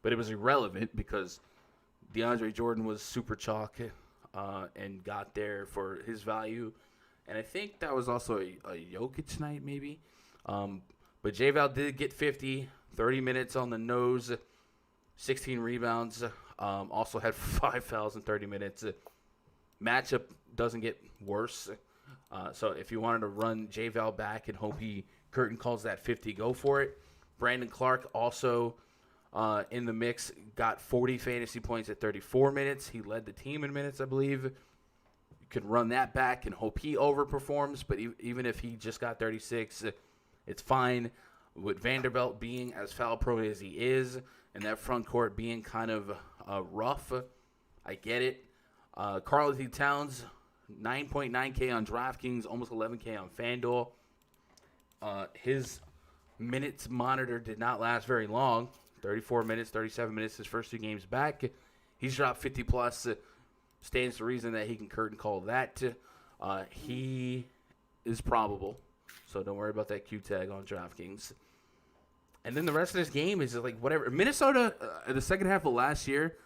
But it was irrelevant because DeAndre Jordan was super chalk and got there for his value. And I think that was also a Jokic night maybe. But J-Val did get 50, 30 minutes on the nose, 16 rebounds. Also had 5 fouls in 30 minutes. Matchup doesn't get worse. So if you wanted to run J-Val back and hope he curtain calls that 50, go for it. Brandon Clark also in the mix, got 40 fantasy points at 34 minutes. He led the team in minutes, I believe. You could run that back and hope he overperforms, but even if he just got 36, it's fine. With Vanderbilt being as foul-prone as he is and that front court being kind of rough, I get it. Karl Anthony Towns, 9.9K on DraftKings, almost 11K on FanDuel. His minutes monitor did not last very long. 34 minutes, 37 minutes his first 2 games back. He's dropped 50-plus. Stands to reason that he can curtain call that. He is probable, so don't worry about that Q tag on DraftKings. And then the rest of this game is like whatever. Minnesota, in the second half of last year,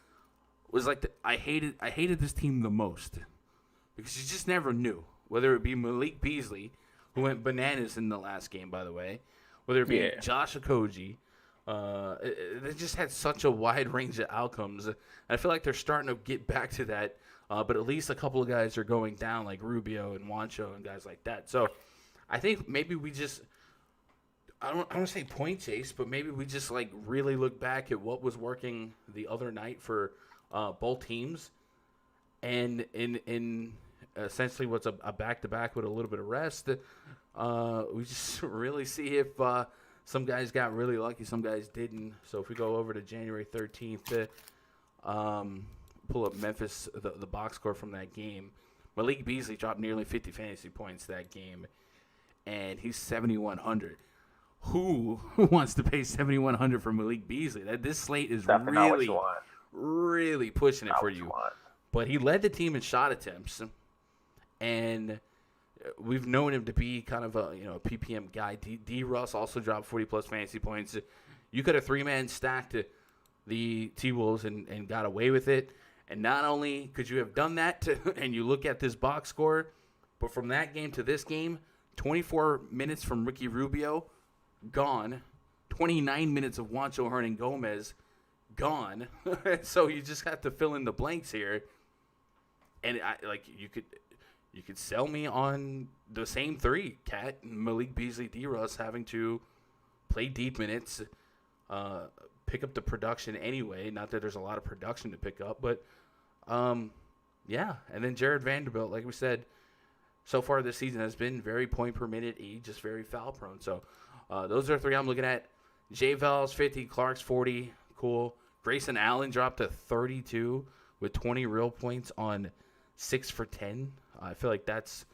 was like I hated this team the most because you just never knew whether it be Malik Beasley, who went bananas in the last game, by the way, whether it be Josh Okogie. They just had such a wide range of outcomes. I feel like they're starting to get back to that, but at least a couple of guys are going down, like Rubio and Juancho and guys like that. So I think maybe we just I don't want to say point chase, but maybe we just like really look back at what was working the other night for both teams, and essentially what's a back-to-back with a little bit of rest. We just really see if some guys got really lucky, some guys didn't. So if we go over to January 13th, pull up Memphis, the box score from that game. Malik Beasley dropped nearly 50 fantasy points that game, and he's 7,100. Who wants to pay 7,100 for Malik Beasley? This slate is really pushing it for you. But he led the team in shot attempts, and we've known him to be kind of a PPM guy. D. Russ also dropped 40-plus fantasy points. You could have three-man stacked the T-Wolves and got away with it. And not only could you have done that, and you look at this box score, but from that game to this game, 24 minutes from Ricky Rubio, gone. 29 minutes of Juancho Hernan-Gomez, gone. So you just have to fill in the blanks here. And you could sell me on the same three, Cat, Malik Beasley, D. Russ having to play deep minutes, pick up the production anyway. Not that there's a lot of production to pick up, but yeah. And then Jared Vanderbilt, like we said, so far this season has been very point per minute, just very foul prone. So those are three I'm looking at. J. Val's 50, Clark's 40, cool. Grayson Allen dropped to 32 with 20 real points on 6 for 10. I feel like that's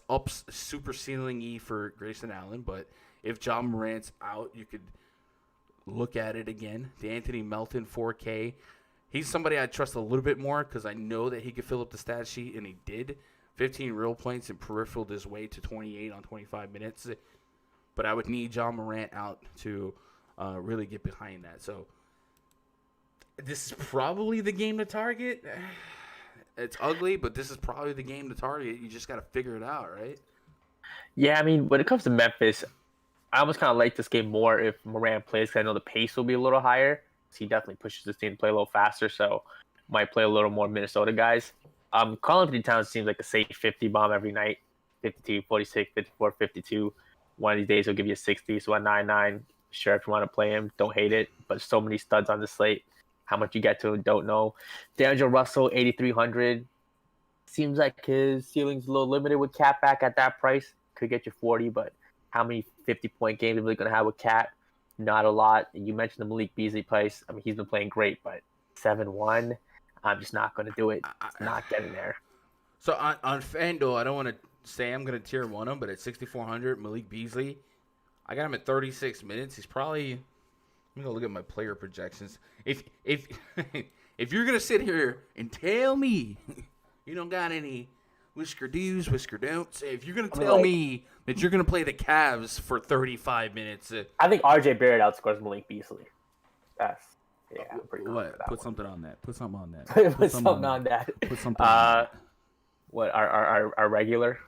up super ceiling-y for Grayson Allen. But if Ja Morant's out, you could look at it again. DeAnthony Melton, 4K. He's somebody I trust a little bit more because I know that he could fill up the stat sheet, and he did. 15 real points and peripheraled his way to 28 on 25 minutes. But I would need Ja Morant out to really get behind that. So this is probably the game to target. It's ugly, but this is probably the game to target. You just got to figure it out, right? Yeah, I mean, when it comes to Memphis, I almost kind of like this game more if Morant plays because I know the pace will be a little higher. So he definitely pushes this team to play a little faster, so might play a little more Minnesota guys. Karl Anthony Towns seems like a safe 50 bomb every night. 52, 46, 54, 52. One of these days he'll give you a 60, so a 9-9. Sure, if you want to play him, don't hate it. But so many studs on the slate. How much you get to him, don't know. D'Angelo Russell, 8,300. Seems like his ceiling's a little limited with Cat back at that price. Could get you 40, but how many 50-point games are really going to have with Cat? Not a lot. You mentioned the Malik Beasley price. I mean, he's been playing great, but 7-1, I'm just not going to do it. It's not getting there. So on FanDuel, I don't want to say I'm going to tier one him, but at 6,400, Malik Beasley, I got him at 36 minutes. He's probably... I'm gonna look at my player projections. If you're gonna sit here and tell me you don't got any whisker do's, whisker don'ts, if you're gonna tell me that you're gonna play the Cavs for 35 minutes, I think RJ Barrett outscores Malik Beasley. I'm pretty confident what? that Put one. something on that. Put something on that. Put something on that. Put something on that. What our regular?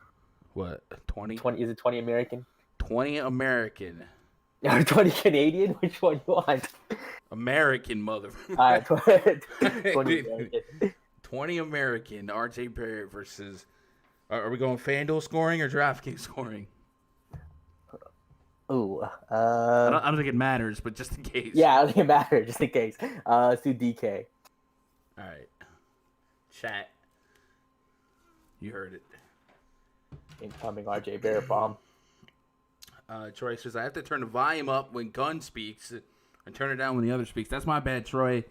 What? 20? 20 is it 20 American? 20 American. Or 20 Canadian? Which one you want? American, mother. All right, 20 American. 20 American. RJ Barrett versus. Are we going FanDuel scoring or DraftKings scoring? Ooh. I don't think it matters, but just in case. Yeah, I don't think it matters, just in case. Let's do DK. All right. Chat. You heard it. Incoming RJ Barrett bomb. Troy says, I have to turn the volume up when Gunn speaks and turn it down when the other speaks. That's my bad, Troy.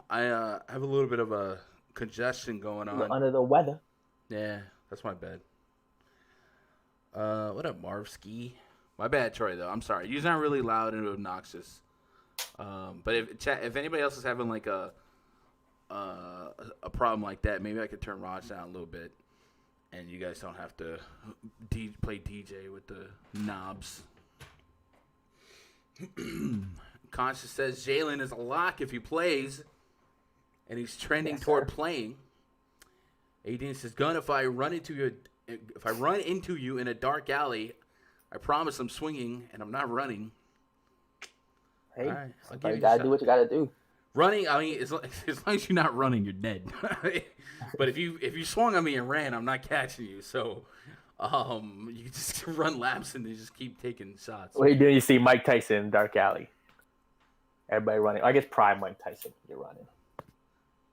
I have a little bit of a congestion going on. Under the weather. Yeah, that's my bad. What up, Marv Ski? My bad, Troy, though. I'm sorry. You're not really loud and obnoxious. But if anybody else is having like a problem like that, maybe I could turn Raj down a little bit. And you guys don't have to play DJ with the knobs. Conscious says Jalen is a lock if he plays. And he's trending toward playing. Aiden says, Gun, if I run into you in a dark alley, I promise I'm swinging and I'm not running. Hey, right, you gotta do what you gotta do. Running, I mean, as long as you're not running, you're dead. But if you swung on me and ran, I'm not catching you. So, you just run laps and just keep taking shots. What are you doing? You see Mike Tyson in Dark Alley. Everybody running. I guess prime Mike Tyson. You're running.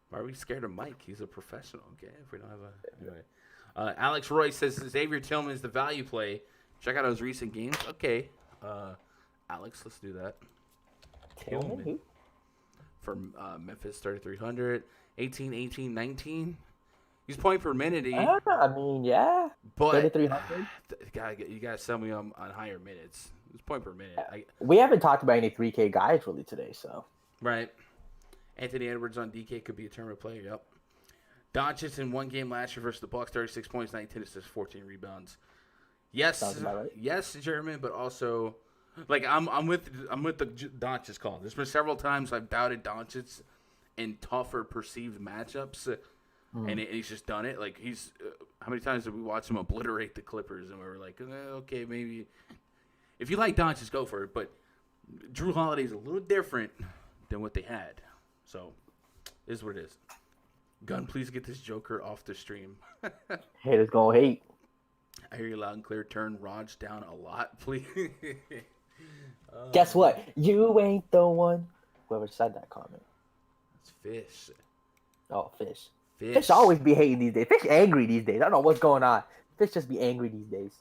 Why are we scared of Mike? He's a professional. Okay, if we don't have a anyway. Alex Roy says Xavier Tillman is the value play. Check out his recent games. Okay, Alex, let's do that. Tillman from Memphis, 3,300, 18, 18, 19. He's point per minute. I mean, yeah. But 3,300. You gotta sell me on higher minutes. It's point per minute. We haven't talked about any 3K guys really today, so. Right. Anthony Edwards on DK could be a tournament player. Yep. Doncic in one game last year versus the Bucks, 36 points, 19 assists, 14 rebounds. Yes, right. Yes, German, but also, like I'm with the Doncic call. There's been several times I've doubted Doncic in tougher perceived matchups, and he's just done it. Like how many times did we watch him obliterate the Clippers, and we were like, okay, maybe if you like Doncic, go for it. But Drew Holiday is a little different than what they had. So, it is what it is. Gun, please get this Joker off the stream. Haters gonna hate. I hear you loud and clear. Turn Raj down a lot, please. Guess what? You ain't the one. Whoever said that comment. It's Fish. Oh, Fish. Fish always be hating these days. Fish angry these days. I don't know what's going on. Fish just be angry these days.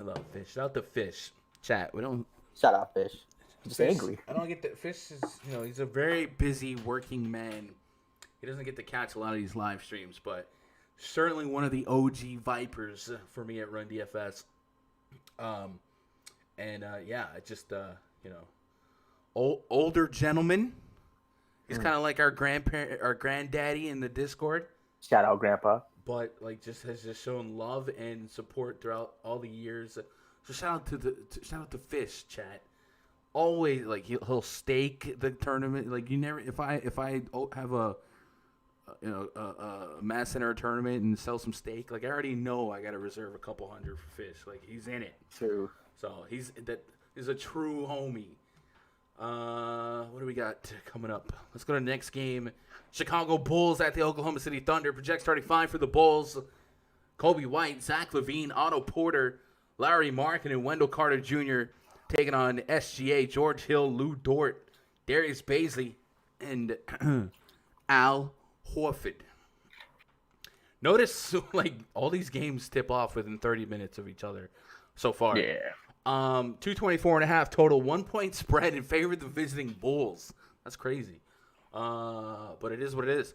I love Fish. Shout out to Fish. Chat. We don't. Shout out Fish. Just Fish, angry. I don't get that. Fish is, he's a very busy working man. He doesn't get to catch a lot of these live streams, but certainly one of the OG Vipers for me at Run DFS. I just older gentleman. He's kind of like our granddaddy in the Discord. Shout out Grandpa. But has shown love and support throughout all the years. So shout out to Fish, chat. Always he'll stake the tournament. Like, you never, if I have a Mass Center tournament and sell some steak, like, I already know I got to reserve a couple hundred for Fish. Like, he's in it. True. So he's a true homie. What do we got coming up? Let's go to the next game. Chicago Bulls at the Oklahoma City Thunder. Project starting five for the Bulls. Kobe White, Zach LaVine, Otto Porter, Larry Markin, and Wendell Carter Jr. taking on SGA, George Hill, Lou Dort, Darius Baisley, and Al Horford. Notice, all these games tip off within 30 minutes of each other so far. Yeah. 224.5 total. 1 point spread in favor of the visiting Bulls. That's crazy. But it is what it is.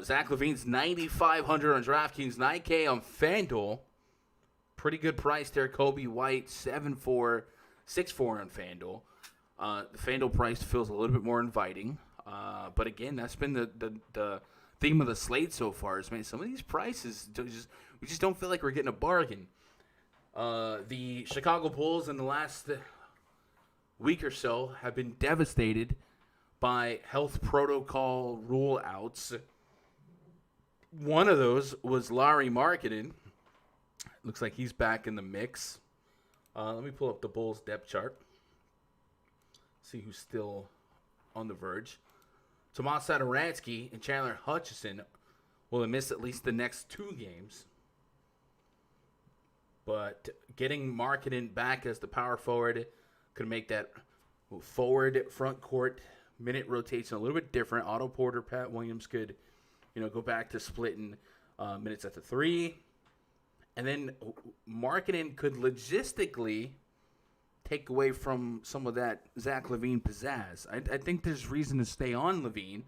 Zach LaVine's 9,500 on DraftKings, 9K on FanDuel. Pretty good price there. Kobe White, 7.4, 6.4 on FanDuel. The FanDuel price feels a little bit more inviting. But again, that's been the theme of the slate so far. Is, man, some of these prices we just don't feel like we're getting a bargain. The Chicago Bulls in the last week or so have been devastated by health protocol rule outs. One of those was Larry Markkinen. Looks like he's back in the mix. Let me pull up the Bulls depth chart. See who's still on the verge. Tomas Satoransky and Chandler Hutchison will have missed at least the next 2 games. But getting Markkinen back as the power forward could make that forward front court minute rotation a little bit different. Otto Porter, Pat Williams could, go back to splitting minutes at the 3. And then Markkinen could logistically take away from some of that Zach LaVine pizzazz. I think there's reason to stay on LaVine,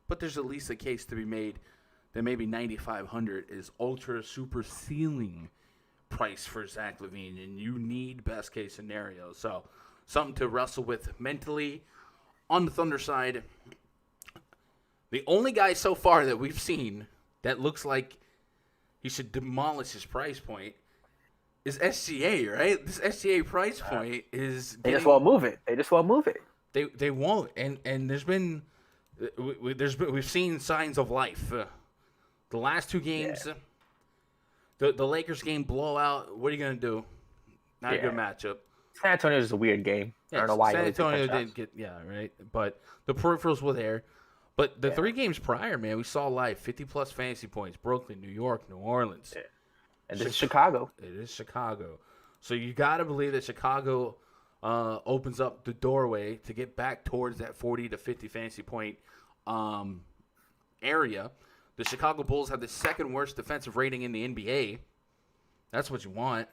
but there's at least a case to be made that maybe 9,500 is ultra super ceiling price for Zach LaVine, and you need best case scenario. So something to wrestle with mentally. On the Thunder side, the only guy so far that we've seen that looks like he should demolish his price point is SGA, right? This SGA price point is... They just won't move it. They won't. And we've seen signs of life. The last 2 games, the Lakers game blowout, what are you going to do? Not a good matchup. San Antonio is a weird game. I don't know why. San Antonio didn't get, right? But the peripherals were there. But the 3 games prior, man, we saw live 50-plus fantasy points. Brooklyn, New York, New Orleans. Yeah. And this is Chicago. It is Chicago. So you got to believe that Chicago opens up the doorway to get back towards that 40 to 50 fantasy point area. The Chicago Bulls have the second worst defensive rating in the NBA. That's what you want.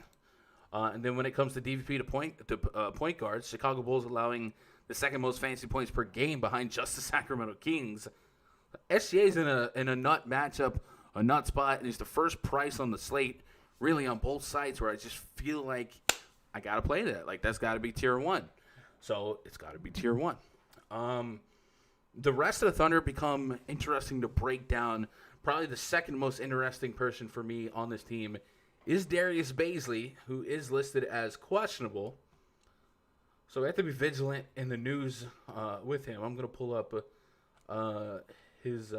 And then when it comes to DVP to point guards, Chicago Bulls allowing the second most fantasy points per game behind just the Sacramento Kings. SGA's in a nut matchup, a nut spot, and he's the first price on the slate, really on both sides, where I just feel like I gotta play that. Like that's got to be tier 1. So it's got to be tier 1. The rest of the Thunder become interesting to break down. Probably the second most interesting person for me on this team is Darius Bazley, who is listed as questionable. So we have to be vigilant in the news with him. I'm going to pull up his.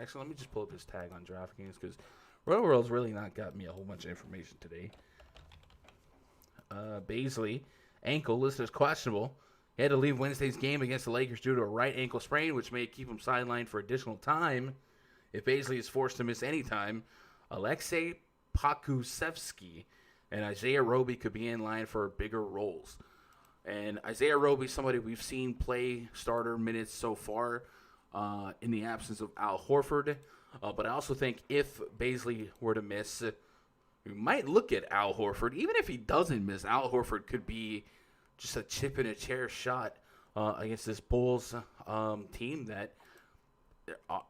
Actually, let me just pull up his tag on DraftKings because Roto-World's really not got me a whole bunch of information today. Bazley, ankle listed as questionable. He had to leave Wednesday's game against the Lakers due to a right ankle sprain, which may keep him sidelined for additional time. If Bazley is forced to miss any time, Alexei Pokusevsky and Isaiah Roby could be in line for bigger roles. And Isaiah Roby, somebody we've seen play starter minutes so far in the absence of Al Horford. But I also think if Bazley were to miss, we might look at Al Horford. Even if he doesn't miss, Al Horford could be just a chip in a chair shot against this Bulls team that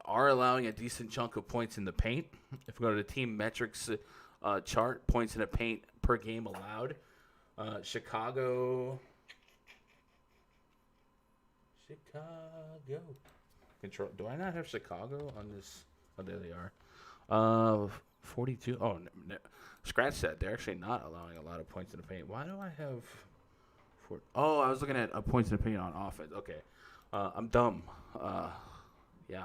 are allowing a decent chunk of points in the paint. If we go to the team metrics chart, points in the paint per game allowed, Chicago. Control. Do I not have Chicago on this? Oh, there they are. 42. Oh, no. Scratch that. They're actually not allowing a lot of points in the paint. Why do I have? I was looking at points in the paint on offense. Okay, I'm dumb. Yeah.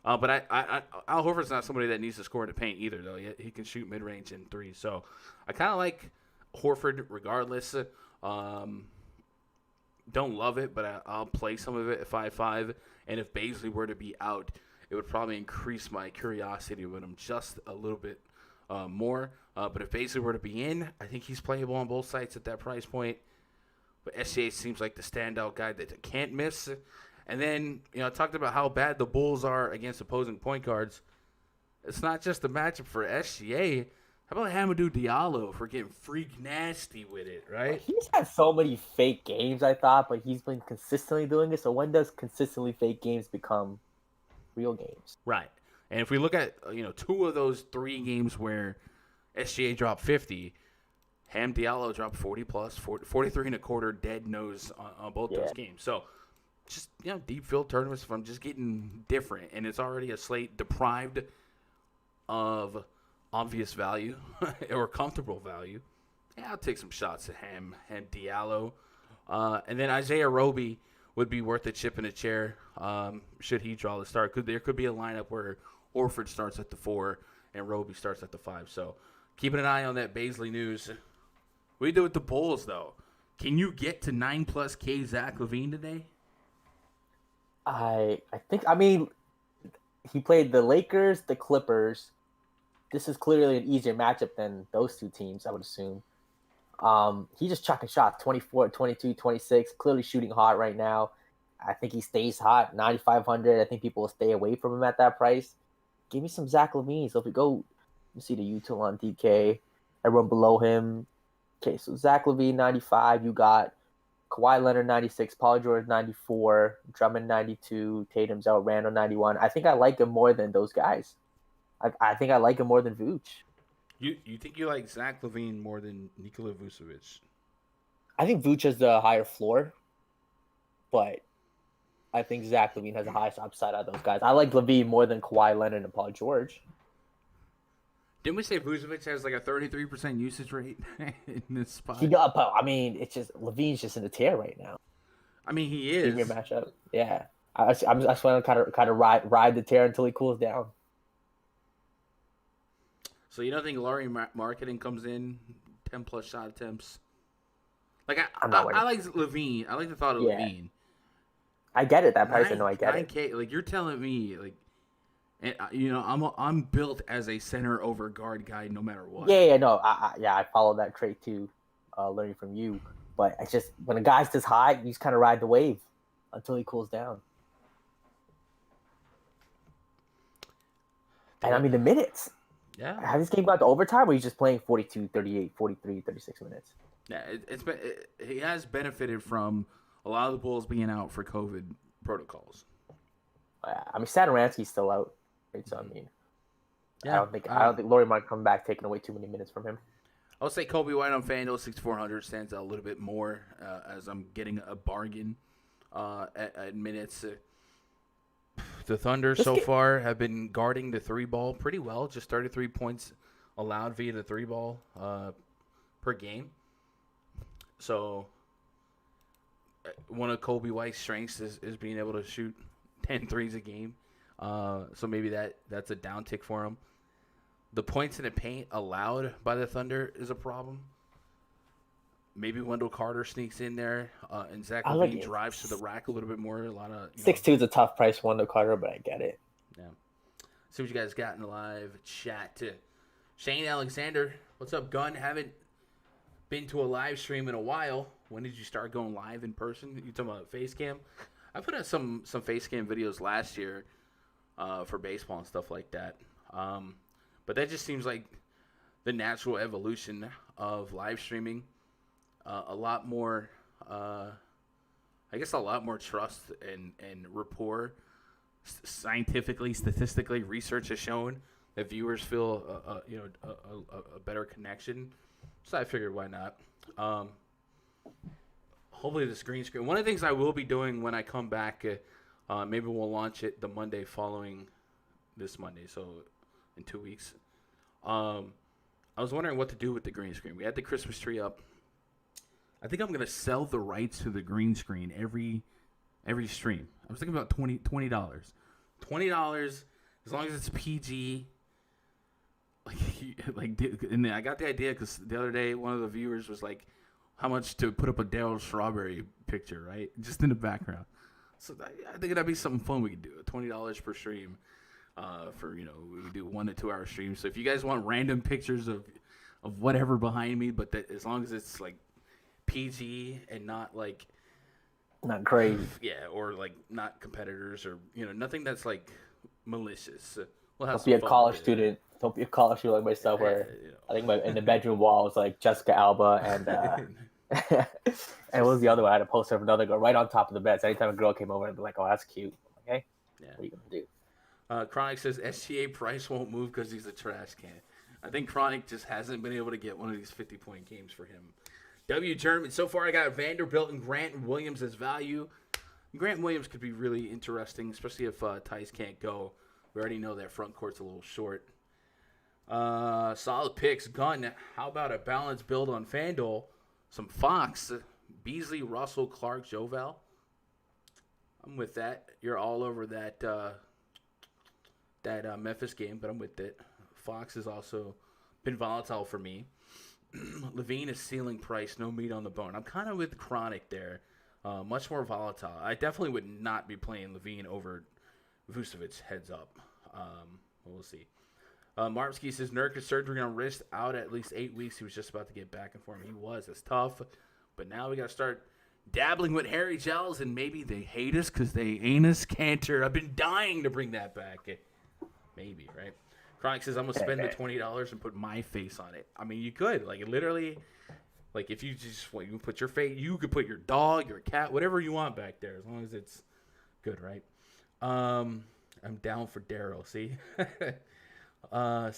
But I Al Horford's not somebody that needs to score in the paint either, though. He can shoot mid-range and three. So I kind of like Horford regardless. Don't love it, but I'll play some of it at 5-5. And if Bazley were to be out, it would probably increase my curiosity with him just a little bit more. But if Bazley were to be in, I think he's playable on both sides at that price point. But SGA seems like the standout guy that can't miss. And then, I talked about how bad the Bulls are against opposing point guards. It's not just a matchup for SGA. How about Hamidou Diallo for getting freak nasty with it, right? He's had so many fake games, I thought, but he's been consistently doing it. So when does consistently fake games become real games? Right. And if we look at, 2 of those 3 games where SGA dropped 50, Ham Diallo dropped 40+, 43 and a quarter dead nose on both those games. So just, deep field tournaments from just getting different. And it's already a slate deprived of obvious value or comfortable value. Yeah, I'll take some shots at Ham Diallo. And then Isaiah Roby would be worth a chip in a chair should he draw the start. There could be a lineup where Horford starts at the 4 and Roby starts at the 5. So keeping an eye on that Bazley news. What do you do with the Bulls, though? Can you get to 9+ K Zach LaVine today? I think, he played the Lakers, the Clippers. This is clearly an easier matchup than those 2 teams, I would assume. He's just chucking shots, 24, 22, 26, clearly shooting hot right now. I think he stays hot, 9,500. I think people will stay away from him at that price. Give me some Zach LaVine. So if we go, you see the util on DK, everyone below him. Okay, so Zach LaVine, 95. You got Kawhi Leonard, 96. Paul George, 94. Drummond, 92. Tatum's out. Randall, 91. I think I like him more than those guys. I think I like him more than Vooch. You think you like Zach LaVine more than Nikola Vucevic? I think Vooch has the higher floor, but I think Zach LaVine has the highest upside out of those guys. I like LaVine more than Kawhi Leonard and Paul George. Didn't we say Vucevic has like a 33% usage rate in this spot? It's just LaVine's just in the tear right now. He is. Premier matchup. Yeah. I just want to kind of ride the tear until he cools down. So you don't think Laurie Marketing comes in 10+ shot attempts? Like I like LaVine. I like the thought of LaVine. I get it. That price, I know I get 9K, it. Like you're telling me, like, I'm built as a center over guard guy, no matter what. I follow that trait too, learning from you. But it's just when a guy's this high, you just kind of ride the wave until he cools down. And I mean, the minutes. Yeah. Has this game got to overtime, or he's just playing 42, 38, 43, 36 minutes? Yeah, he has benefited from a lot of the Bulls being out for COVID protocols. I mean, Satoransky's still out. Right? So, I mean, Yeah, I don't think Laurie might come back taking away too many minutes from him. I'll say Kobe White on FanDuel 6,400 stands out a little bit more as I'm getting a bargain at minutes. The Thunder far have been guarding the three ball pretty well. Just 33 points allowed via the three ball per game. So one of Kobe White's strengths is being able to shoot 10 threes a game. So maybe that's a downtick for him. The points in the paint allowed by the Thunder is a problem. Maybe Wendell Carter sneaks in there, and Zach LaVine drives to the rack a little bit more. A lot of 6'2" is a tough price for Wendell Carter, but I get it. Yeah. See what you guys got in the live chat. Shane Alexander, what's up, Gun? Haven't been to a live stream in a while. When did you start going live in person? You talking about face cam? I put out some face cam videos last year for baseball and stuff like that. But that just seems like the natural evolution of live streaming. A lot more, I guess, a lot more trust and rapport. Scientifically, statistically, research has shown that viewers feel a better connection. So I figured, why not? Hopefully, this green screen. One of the things I will be doing when I come back, maybe we'll launch it the Monday following this Monday, so in 2 weeks. I was wondering what to do with the green screen. We had the Christmas tree up. I think I'm going to sell the rights to the green screen every stream. I was thinking about $20. $20 as long as it's PG. And I got the idea because the other day one of the viewers was like, how much to put up a Daryl Strawberry picture, right? Just in the background. So I think that'd be something fun we could do. $20 per stream we could do 1 to 2 hour streams. So if you guys want random pictures of whatever behind me, but as long as it's like PG and not like not crazy, or like not competitors or nothing that's like malicious. We'll have don't be a college student. Don't be a college student like myself. Where I think in the bedroom wall was like Jessica Alba and and what was the other one? I had a poster of another girl right on top of the bed. So anytime a girl came over, I'd be like, "Oh, that's cute." Okay, what are you gonna do? Chronic says SGA price won't move because he's a trash can. I think Chronic just hasn't been able to get one of these 50-point games for him. W. German. So far, I got Vanderbilt and Grant Williams as value. Grant Williams could be really interesting, especially if Tice can't go. We already know that front court's a little short. Solid picks. Gun. How about a balanced build on FanDuel? Some Fox. Beasley, Russell, Clark, Jovel. I'm with that. You're all over that Memphis game, but I'm with it. Fox has also been volatile for me. Levine is ceiling price, no meat on the bone. I'm kind of with Chronic there. Much more volatile. I definitely would not be playing Levine over Vucevic heads up. We'll see. Marpsky says Nurkic surgery on wrist out at least 8 weeks. He was just about to get back in form. He was. It's tough. But now we got to start dabbling with hairy gels, and maybe they hate us because they ain't us Cantor. I've been dying to bring that back. Maybe, right? Chronic says, I'm going to spend the $20 and put my face on it. I mean, you could. Like, literally, like, if you just you can put your face, you could put your dog, your cat, whatever you want back there, as long as it's good, right? I'm down for Daryl, see?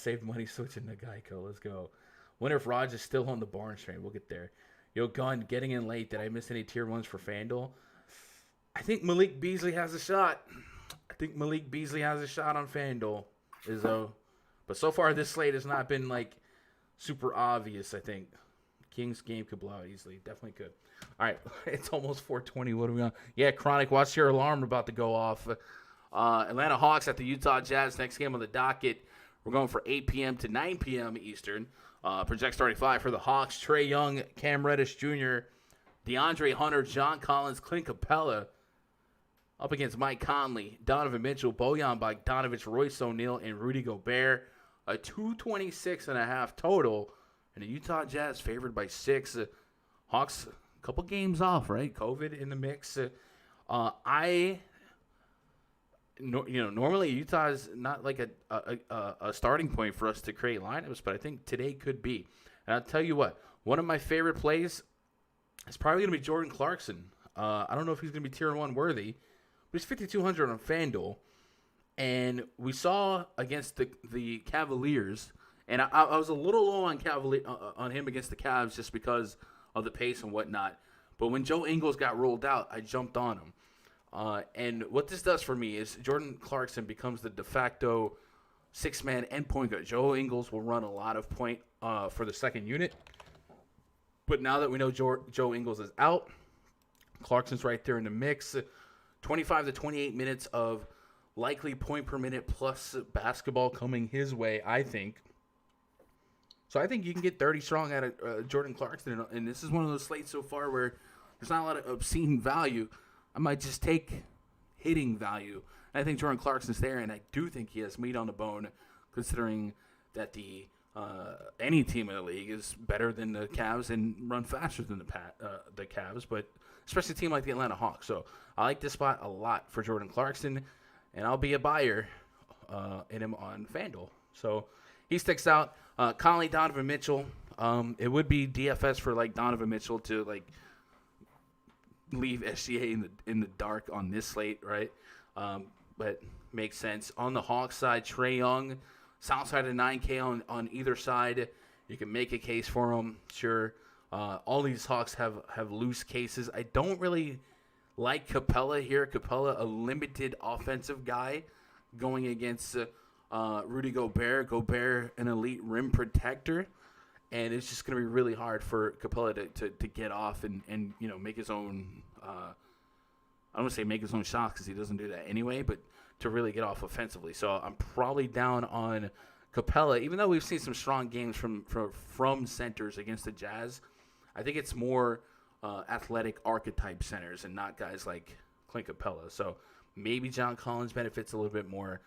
Save money switching to Geico. Let's go. Wonder if Raj is still on the Barnes train. We'll get there. Yo, Gun, getting in late. Did I miss any tier 1s for FanDuel? I think Malik Beasley has a shot. on FanDuel. Izzo. But so far, this slate has not been, like, super obvious, I think. Kings game could blow out easily. Definitely could. All right. It's almost 4:20. What are we on? Yeah, Chronic, watch your alarm about to go off. Atlanta Hawks at the Utah Jazz. Next game on the docket. We're going for 8 p.m. to 9 p.m. Eastern. Project starting 5 for the Hawks. Trae Young, Cam Reddish Jr., DeAndre Hunter, John Collins, Clint Capella. Up against Mike Conley, Donovan Mitchell, Bojan Bogdanovic, Royce O'Neal, and Rudy Gobert. A 226.5 total. And the Utah Jazz favored by 6. Hawks, a couple games off, right? COVID in the mix. I normally Utah is not like a starting point for us to create lineups, but I think today could be. And I'll tell you what, one of my favorite plays is probably going to be Jordan Clarkson. I don't know if he's going to be tier 1 worthy, but he's 5,200 on FanDuel. And we saw against the Cavaliers, and I was a little low on on him against the Cavs just because of the pace and whatnot. But when Joe Ingles got rolled out, I jumped on him. And what this does for me is Jordan Clarkson becomes the de facto six-man and point guard. Joe Ingles will run a lot of point for the second unit. But now that we know Joe Ingles is out, Clarkson's right there in the mix. 25 to 28 minutes of likely point per minute plus basketball coming his way, I think. So I think you can get 30 strong out of Jordan Clarkson. And this is one of those slates so far where there's not a lot of obscene value. I might just take hitting value. And I think Jordan Clarkson's there, and I do think he has meat on the bone, considering that any team in the league is better than the Cavs and run faster than the Cavs, but especially a team like the Atlanta Hawks. So I like this spot a lot for Jordan Clarkson, and I'll be a buyer in him on FanDuel. So he sticks out. Conley, Donovan Mitchell. It would be DFS for like Donovan Mitchell to like leave SGA in the dark on this slate, right? But makes sense. On the Hawks side, Trae Young, south side of 9K on either side. You can make a case for him, sure. All these Hawks have loose cases. I don't really like Capella here. Capella, a limited offensive guy going against Rudy Gobert. Gobert, an elite rim protector. And it's just going to be really hard for Capella to get off and make his own I don't want to say make his own shots because he doesn't do that anyway, but to really get off offensively. So I'm probably down on Capella, even though we've seen some strong games from centers against the Jazz. I think it's more athletic archetype centers and not guys like Clint Capella. So maybe John Collins benefits a little bit more.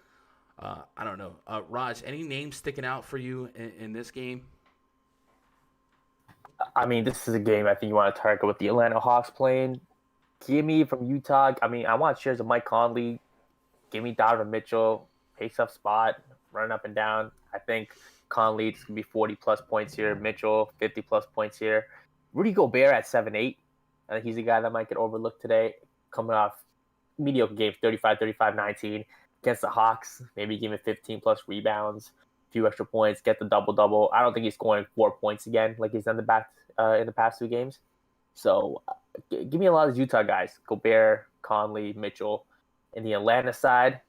I don't know. Raj, any names sticking out for you in this game? I mean, this is a game I think you want to target with the Atlanta Hawks playing. Give me from Utah. I mean, I want shares of Mike Conley. Give me Donovan Mitchell. Pace up spot, run up and down. I think Conley is going to be 40-plus points here. Mitchell, 50-plus points here. Rudy Gobert at 7-8. I think he's a guy that might get overlooked today. Coming off mediocre games, 35, 35, 19. Against the Hawks, maybe give him 15-plus rebounds, a few extra points, get the double-double. I don't think he's scoring 4 points again like he's done in the past 2 games. So give me a lot of these Utah guys. Gobert, Conley, Mitchell. In the Atlanta side,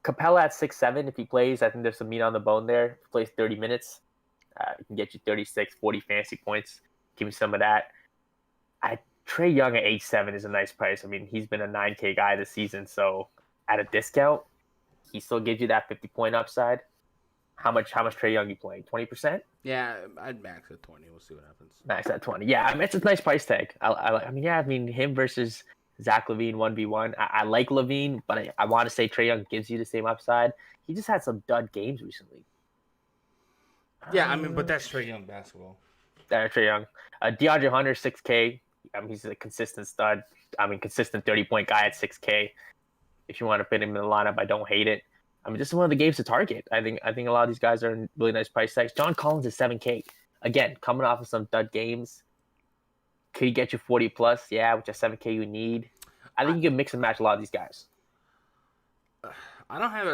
Capella at 6'7". If he plays, I think there's some meat on the bone there. If he plays 30 minutes, he can get you 36, 40 fantasy points. Give me some of that. Trae Young at 8'7" is a nice price. I mean, he's been a 9K guy this season, so at a discount, he still gives you that 50-point upside. How much Trae Young you playing? 20%? Yeah, I'd max at 20. We'll see what happens. Max at 20. Yeah, I mean, it's a nice price tag. I mean, him versus Zach LaVine 1v1. I like LaVine, but I want to say Trae Young gives you the same upside. He just had some dud games recently. Yeah, I mean, but that's Trae Young basketball. That's Trae Young. DeAndre Hunter, 6K. I mean, he's a consistent stud. I mean, consistent 30-point guy at 6K. If you want to put him in the lineup, I don't hate it. I mean, this is one of the games to target. I think a lot of these guys are in really nice price tags. John Collins is 7K. Again, coming off of some dud games. Could he get you 40+? Yeah, which is 7K you need. I think you can mix and match a lot of these guys. I don't have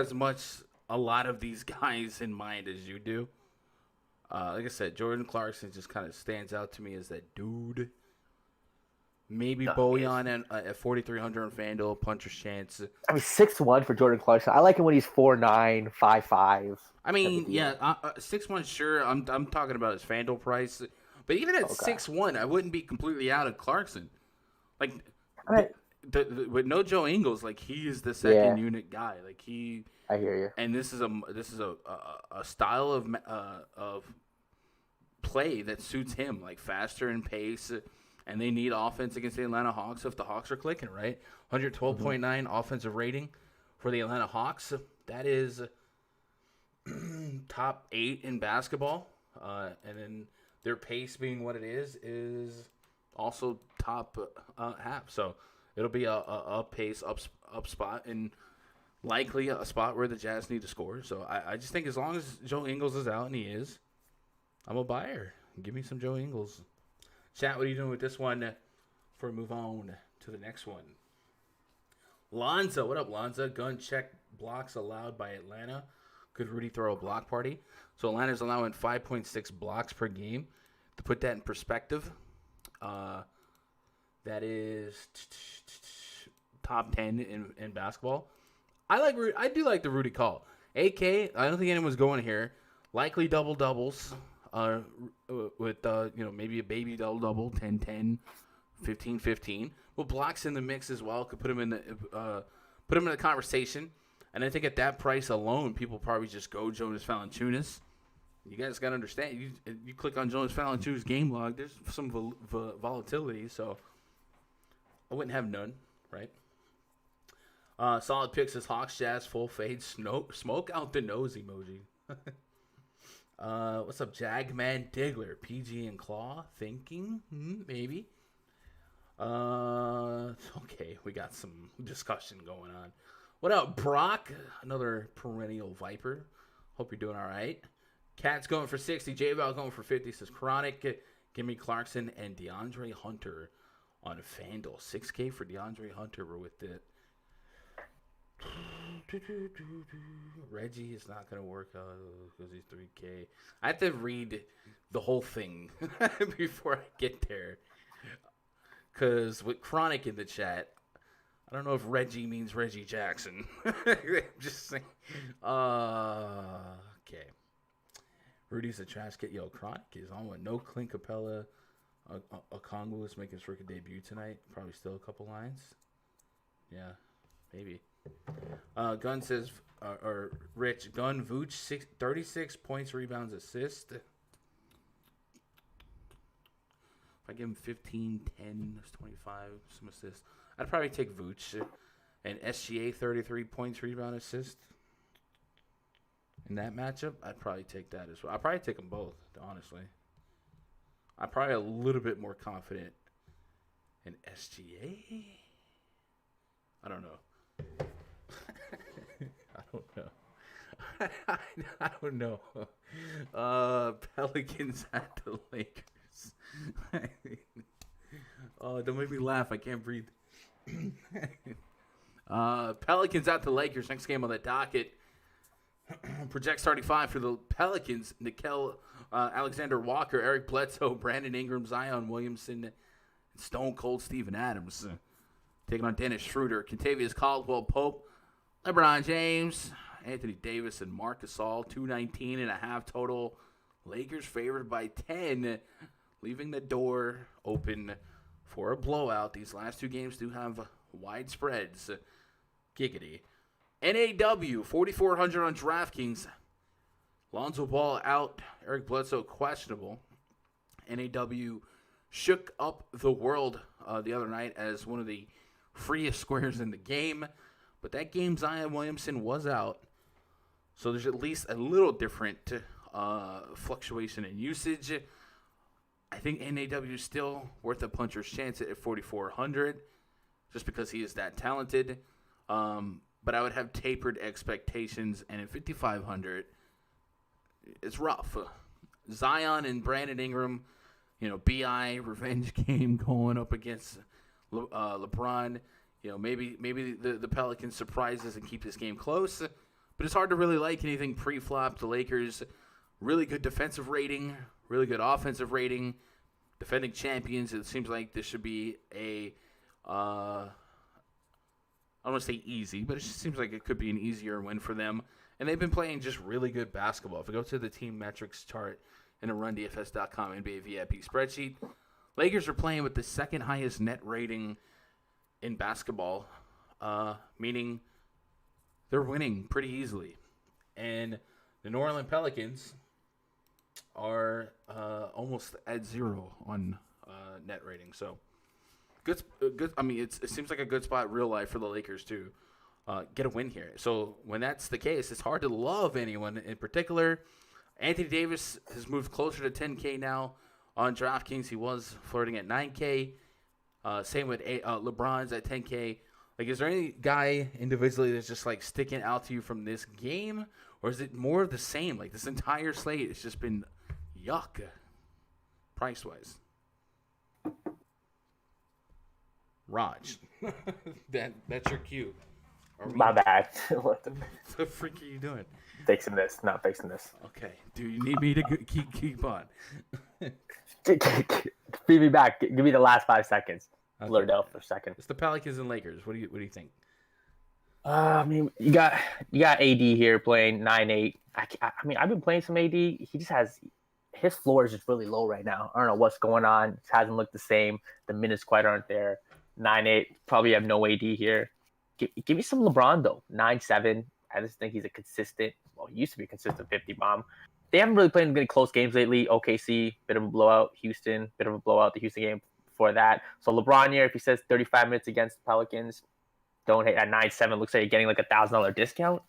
a lot of these guys in mind as you do. Like I said, Jordan Clarkson just kind of stands out to me as that dude. Maybe Bojan at 4,300 on FanDuel, puncher's chance. I mean, 6'1" for Jordan Clarkson. I like him when he's 4'9", 5'5". I mean, yeah, 6'1", sure. I'm talking about his FanDuel price. But even at 6'1", I wouldn't be completely out of Clarkson. Like, with no Joe Ingles, like, he is the second unit guy. Like, I hear you. And this is a style of play that suits him, like faster in pace. And they need offense against the Atlanta Hawks if the Hawks are clicking, right? 112.9 offensive rating for the Atlanta Hawks. That is top 8 in basketball. And then their pace being what it is also top half. So It'll be a up pace, up spot, and likely a spot where the Jazz need to score. So I just think as long as Joe Ingles is out, and he is, I'm a buyer. Give me some Joe Ingles. Chat, what are you doing with this one before we move on to the next one? Lonzo, what up, Lonzo? Gun check blocks allowed by Atlanta. Could Rudy throw a block party? So Atlanta's allowing 5.6 blocks per game. To put that in perspective, that is top 10 in basketball. I do like the Rudy call. AK, I don't think anyone's going here. Likely double doubles. With maybe a baby double double, 10-10, 15-15. Well, blocks in the mix as well. Could put him in the conversation. And I think at that price alone, people probably just go Jonas Valanciunas. You guys got to understand. You click on Jonas Valanciunas' game log. There's some volatility, so I wouldn't have none, right? Solid picks is Hawks, Jazz, full fade, smoke out the nose emoji. What's up, Jagman Diggler? PG and Claw thinking maybe. Okay, we got some discussion going on. What up, Brock? Another perennial Viper. Hope you're doing all right. Cat's going for 60. J-Val going for 50. Says Chronic. Give me Clarkson and DeAndre Hunter on FanDuel. 6K for DeAndre Hunter. We're with it. Reggie is not going to work out because he's 3K. I have to read the whole thing before I get there. Because with Chronic in the chat, I don't know if Reggie means Reggie Jackson. I'm just saying. Okay. Rudy's a trash kit. Yo, Chronic is on with no Clint Capella. Okongwu is making his rookie debut tonight. Probably still a couple lines. Yeah, maybe. Gunn says, or Rich, Gunn, Vooch, 36 points, rebounds, assist. If I give him 15, 10, 25, some assists, I'd probably take Vooch. And SGA, 33 points, rebound, assist. In that matchup, I'd probably take that as well. I'd probably take them both, honestly. I'm probably a little bit more confident in SGA. I don't know. I don't know. Pelicans at the Lakers. Oh, don't make me laugh. I can't breathe. Pelicans at the Lakers. Next game on the docket. Project starting five for the Pelicans. Nickel, Alexander Walker, Eric Bledsoe, Brandon Ingram, Zion Williamson, and Stone Cold Steven Adams. Taking on Dennis Schroeder, Kentavious Caldwell Pope, LeBron James, Anthony Davis, and Marc Gasol. 219.5 total. Lakers favored by 10, leaving the door open for a blowout. These last two games do have wide spreads. Giggity. NAW, 4,400 on DraftKings. Lonzo Ball out. Eric Bledsoe questionable. NAW shook up the world the other night as one of the freest squares in the game. But that game, Zion Williamson was out. So there's at least a little different fluctuation in usage. I think NAW is still worth a puncher's chance at 4,400 just because he is that talented. But I would have tapered expectations, and at 5,500, it's rough. Zion and Brandon Ingram, BI revenge game going up against LeBron. Maybe the Pelicans surprises and keep this game close, but it's hard to really like anything pre-flop. The Lakers, really good defensive rating, really good offensive rating, defending champions. It seems like this should be a I don't want to say easy, but it just seems like it could be an easier win for them. And they've been playing just really good basketball. If we go to the team metrics chart in a RunDFS.com NBA VIP spreadsheet, Lakers are playing with the second highest net rating in basketball, meaning they're winning pretty easily. And the New Orleans Pelicans are almost at 0 on net rating. So good. I mean, it seems like a good spot in real life for the Lakers to get a win here. So when that's the case, it's hard to love anyone in particular. Anthony Davis has moved closer to 10K now on DraftKings. He was flirting at 9K. Same with LeBron's at 10K. Like, is there any guy individually that's just like sticking out to you from this game, or is it more of the same? Like this entire slate has just been yuck, price wise. Raj, that's your cue. My bad. What the freak are you doing? Fixing this, not fixing this. Okay. Do you need me to keep on? Feed me back. Give me the last 5 seconds. Okay. Blurred out for a second. It's the Pelicans and Lakers. What do you think? I mean, you got AD here playing 9-8. I mean, I've been playing some AD. He just has his floor is just really low right now. I don't know what's going on. It hasn't looked the same. The minutes quite aren't there. 9-8. Probably have no AD here. Give me some LeBron though. 9-7. I just think he's a consistent. Well, he used to be a consistent 50 bomb. They haven't really played any close games lately. OKC, bit of a blowout. Houston, bit of a blowout. The Houston game before that. So LeBron here, if he says 35 minutes against the Pelicans, don't hate at 9-7. Looks like you're getting like $1,000 discount.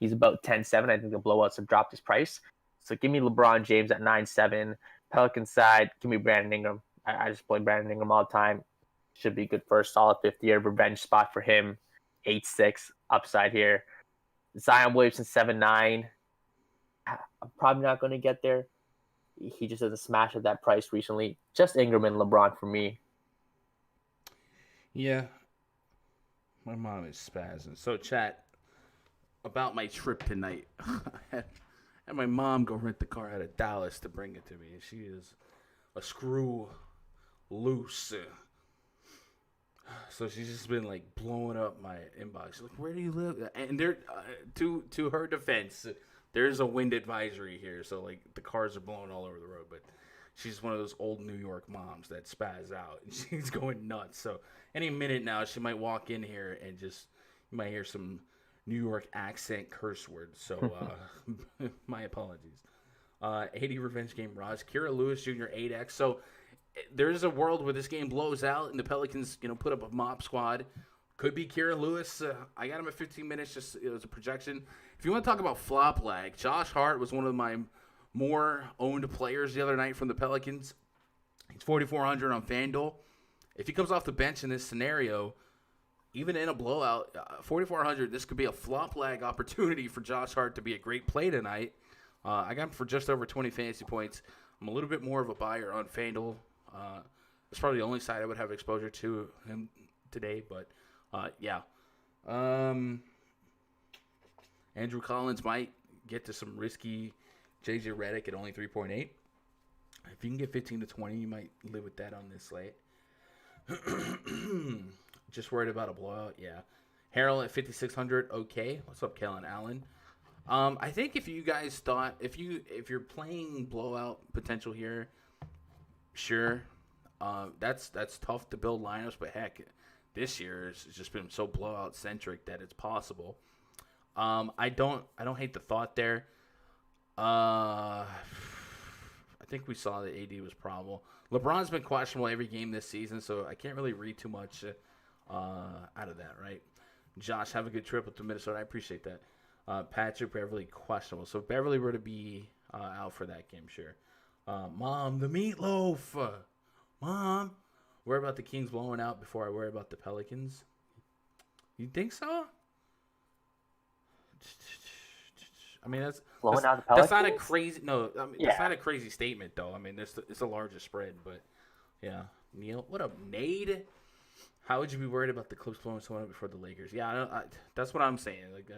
He's about 10-7. I think the blowouts have dropped his price. So give me LeBron James at 9-7. Pelicans side, give me Brandon Ingram. I just play Brandon Ingram all the time. Should be good for a solid 50-year revenge spot for him. 8-6 upside here. Zion Williamson 7-9. I'm probably not going to get there. He just has a smash at that price recently. Just Ingram and LeBron for me. Yeah. My mom is spazzing. So, chat, about my trip tonight. I had my mom go rent the car out of Dallas to bring it to me. She is a screw loose. So she's just been like blowing up my inbox. She's like, "Where do you live?" And there, to her defense, there's a wind advisory here, so like the cars are blowing all over the road. But she's one of those old New York moms that spaz out, and she's going nuts. So any minute now, she might walk in here and just you might hear some New York accent curse words. So my apologies. 80 revenge game, Raj. Kira Lewis Jr. 8X. So there's a world where this game blows out and the Pelicans, put up a mop squad. Could be Kira Lewis. I got him at 15 minutes just as a projection. If you want to talk about flop lag, Josh Hart was one of my more owned players the other night from the Pelicans. He's 4,400 on FanDuel. If he comes off the bench in this scenario, even in a blowout, 4,400, this could be a flop lag opportunity for Josh Hart to be a great play tonight. I got him for just over 20 fantasy points. I'm a little bit more of a buyer on FanDuel. It's probably the only side I would have exposure to him today, but yeah. Andrew Collins might get to some risky JJ Redick at only 3.8. If you can get 15 to 20, you might live with that on this slate. Just worried about a blowout, yeah. Harrell at 5,600, okay. What's up, Kellen Allen? I think if you guys thought if you're playing blowout potential here, sure. That's tough to build lineups, but heck, this year has just been so blowout centric that it's possible. I don't hate the thought there. I think we saw that AD was probable. LeBron's been questionable every game this season, so I can't really read too much out of that, right? Josh, have a good trip up to Minnesota. I appreciate that. Patrick Beverly, questionable. So if Beverly were to be out for that game, sure. Mom, the meatloaf. Mom, worry about the Kings blowing out before I worry about the Pelicans. You think so? I mean, that's not a crazy. No, I mean that's not a crazy statement though. I mean, it's the largest spread, but yeah. Neil, what up, Nade? How would you be worried about the Clips blowing someone up before the Lakers? Yeah, that's what I'm saying. Like,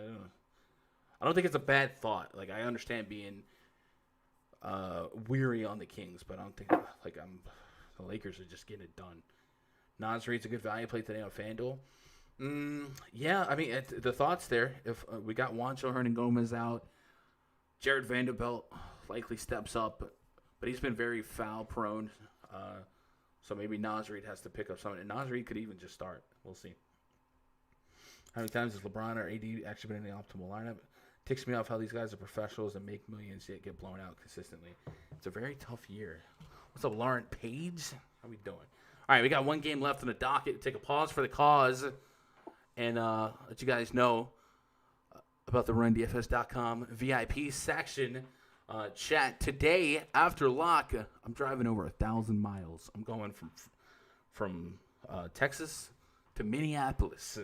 I don't think it's a bad thought. Like, I understand being weary on the Kings, but I don't think the Lakers are just getting it done. Nas Reed's a good value play today on FanDuel. Yeah, I mean, the thoughts there. If we got Juancho Hernangomez out, Jared Vanderbilt likely steps up, but he's been very foul prone. So maybe Nas Reed has to pick up something. And Nas Reed could even just start. We'll see. How many times has LeBron or AD actually been in the optimal lineup? Ticks me off how these guys are professionals and make millions yet get blown out consistently. It's a very tough year. What's up, Lauren Page? How we doing? All right, we got one game left on the docket. Take a pause for the cause and let you guys know about the RunDFS.com VIP section. Chat today after lock. I'm driving over 1,000 miles. I'm going from Texas to Minneapolis.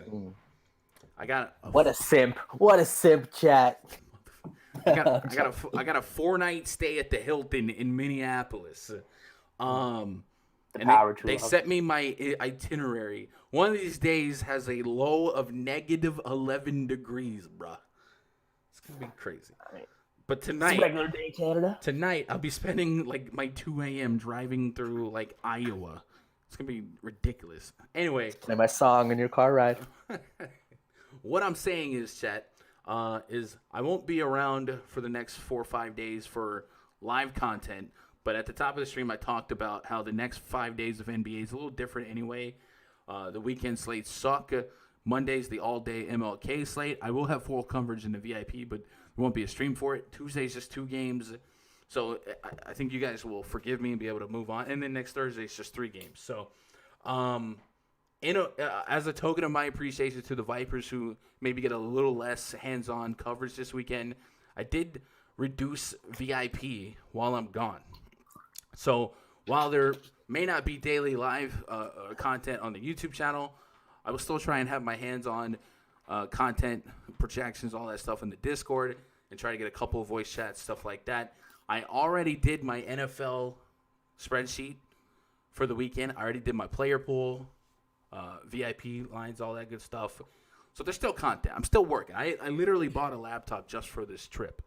I got What a simp! What a simp, chat. I got a 4-night stay at the Hilton in Minneapolis. And they set me my itinerary. One of these days has a low of negative 11 degrees, bruh. It's gonna be crazy. But tonight, regular day, Canada. Tonight, I'll be spending like my 2 a.m. driving through like Iowa. It's gonna be ridiculous. Anyway, play my song in your car ride. What I'm saying is, chat, is I won't be around for the next 4 or 5 days for live content. But at the top of the stream, I talked about how the next 5 days of NBA is a little different anyway. The weekend slates suck. Monday's the all-day MLK slate. I will have full coverage in the VIP, but there won't be a stream for it. Tuesday's just 2 games. So I think you guys will forgive me and be able to move on. And then next Thursday's just 3 games. So as a token of my appreciation to the Vipers who maybe get a little less hands-on coverage this weekend, I did reduce VIP while I'm gone. So while there may not be daily live content on the YouTube channel, I will still try and have my hands on content, projections, all that stuff in the Discord, and try to get a couple of voice chats, stuff like that. I already did my NFL spreadsheet for the weekend. I already did my player pool, VIP lines, all that good stuff. So there's still content. I'm still working. I literally bought a laptop just for this trip.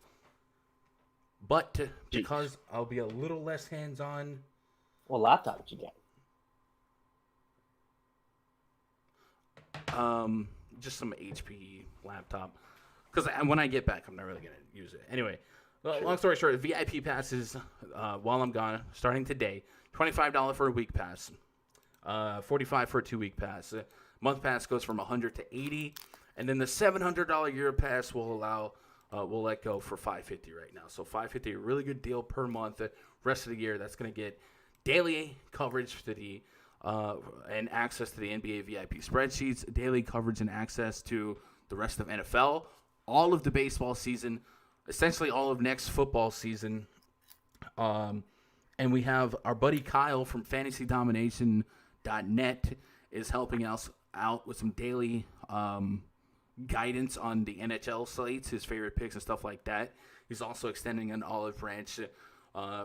But because I'll be a little less hands-on. What laptop did you get? Just some HP laptop. Because when I get back, I'm not really going to use it. Anyway, long story short, VIP passes while I'm gone, starting today. $25 for a week pass. $45 for a 2-week pass. Month pass goes from $100 to $80. And then the $700 year pass will allow, we'll let go for $550 right now. So $550, a really good deal per month. Rest of the year, that's going to get daily coverage to the and access to the NBA VIP spreadsheets, daily coverage and access to the rest of NFL, all of the baseball season, essentially all of next football season. And we have our buddy Kyle from FantasyDomination.net is helping us out with some daily guidance on the NHL slates, his favorite picks and stuff like that. He's also extending an olive branch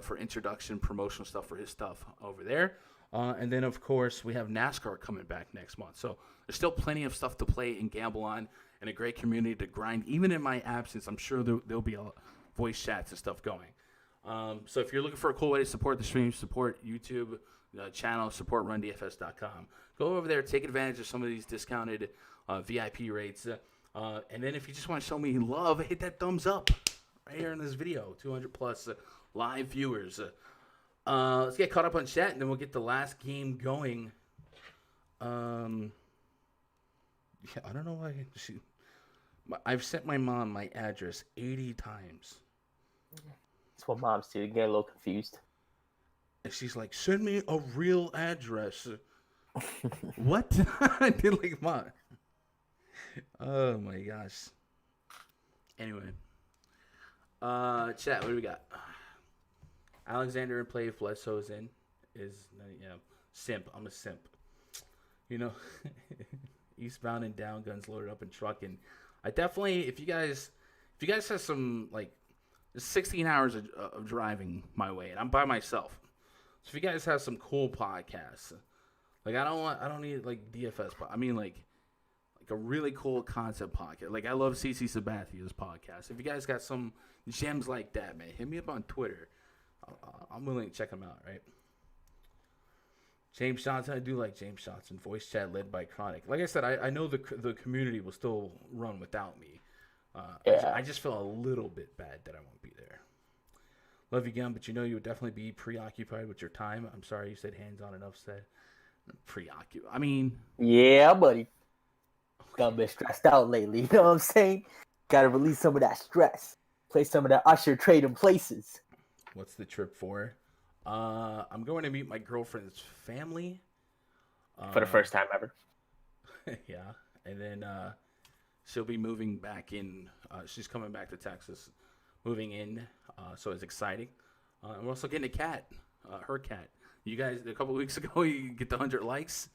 for introduction, promotional stuff for his stuff over there. And then, of course, we have NASCAR coming back next month. So there's still plenty of stuff to play and gamble on and a great community to grind. Even in my absence, I'm sure there'll be voice chats and stuff going. So if you're looking for a cool way to support the stream, support YouTube channel, support RunDFS.com. Go over there, take advantage of some of these discounted VIP rates. And then if you just want to show me love, hit that thumbs up right here in this video. 200+ live viewers. Let's get caught up on chat, and then we'll get the last game going. Yeah, I don't know why I've sent my mom my address 80 times. That's what moms do. You get a little confused. And she's like, send me a real address. What? I did like, Mom. Oh, my gosh. Anyway. Chat, what do we got? Alexander in play, Bledsoe's in. Simp. I'm a simp. You know, eastbound and down, guns loaded up and trucking. I definitely, if you guys have some, like, 16 hours of driving my way, and I'm by myself. So if you guys have some cool podcasts, like I don't need like DFS, I mean like a really cool concept podcast. Like I love CC Sabathia's podcast. If you guys got some gems like that, man, hit me up on Twitter. I'm willing to check them out, right? James Johnson, I do like James Johnson. Voice chat led by Chronic. Like I said, I know the community will still run without me. I just feel a little bit bad that I won't be there. Love you, Gun, but you would definitely be preoccupied with your time. I'm sorry you said hands-on enough said. Preoccupied. I mean... Yeah, buddy. Gun been stressed out lately, you know what I'm saying? Gotta release some of that stress. Play some of that Usher trading places. What's the trip for? I'm going to meet my girlfriend's family. For the first time ever. Yeah. And then she'll be moving back in. She's coming back to Texas. Moving in. So it's exciting. And we're also getting a cat. Her cat. You guys, a couple of weeks ago, you get the 100 likes.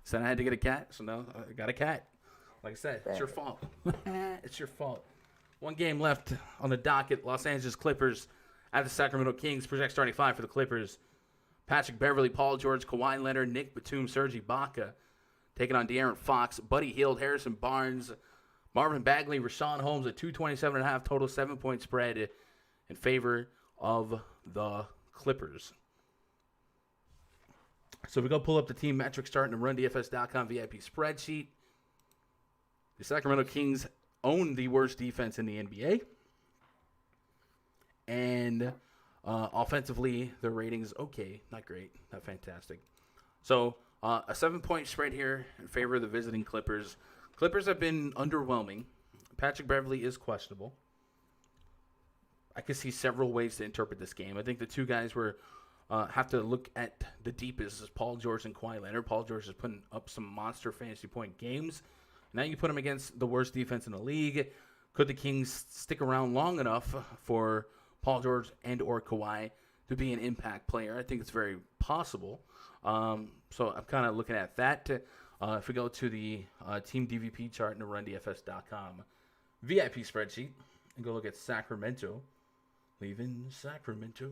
Said I had to get a cat, so now I got a cat. Like I said, it's your Bang. fault. It's your fault. One game left on the docket. Los Angeles Clippers at the Sacramento Kings. Project starting five for the Clippers. Patrick Beverley, Paul George, Kawhi Leonard, Nick Batum, Serge Ibaka. Taking on De'Aaron Fox, Buddy Hield, Harrison Barnes, Marvin Bagley, Rashawn Holmes, a 227.5 total 7-point spread in favor of the Clippers. So we go pull up the team metrics starting to RunDFS.com VIP spreadsheet. The Sacramento Kings own the worst defense in the NBA. And offensively, their rating is okay. Not great. Not fantastic. So a 7-point spread here in favor of the visiting Clippers. Clippers have been underwhelming. Patrick Beverley is questionable. I could see several ways to interpret this game. I think the two guys have to look at the deepest is Paul George and Kawhi Leonard. Paul George is putting up some monster fantasy point games. Now you put him against the worst defense in the league. Could the Kings stick around long enough for Paul George and or Kawhi to be an impact player? I think it's very possible. So I'm kind of looking at that. If we go to the team DVP chart in the RunDFS.com VIP spreadsheet and go look at Sacramento, leaving Sacramento.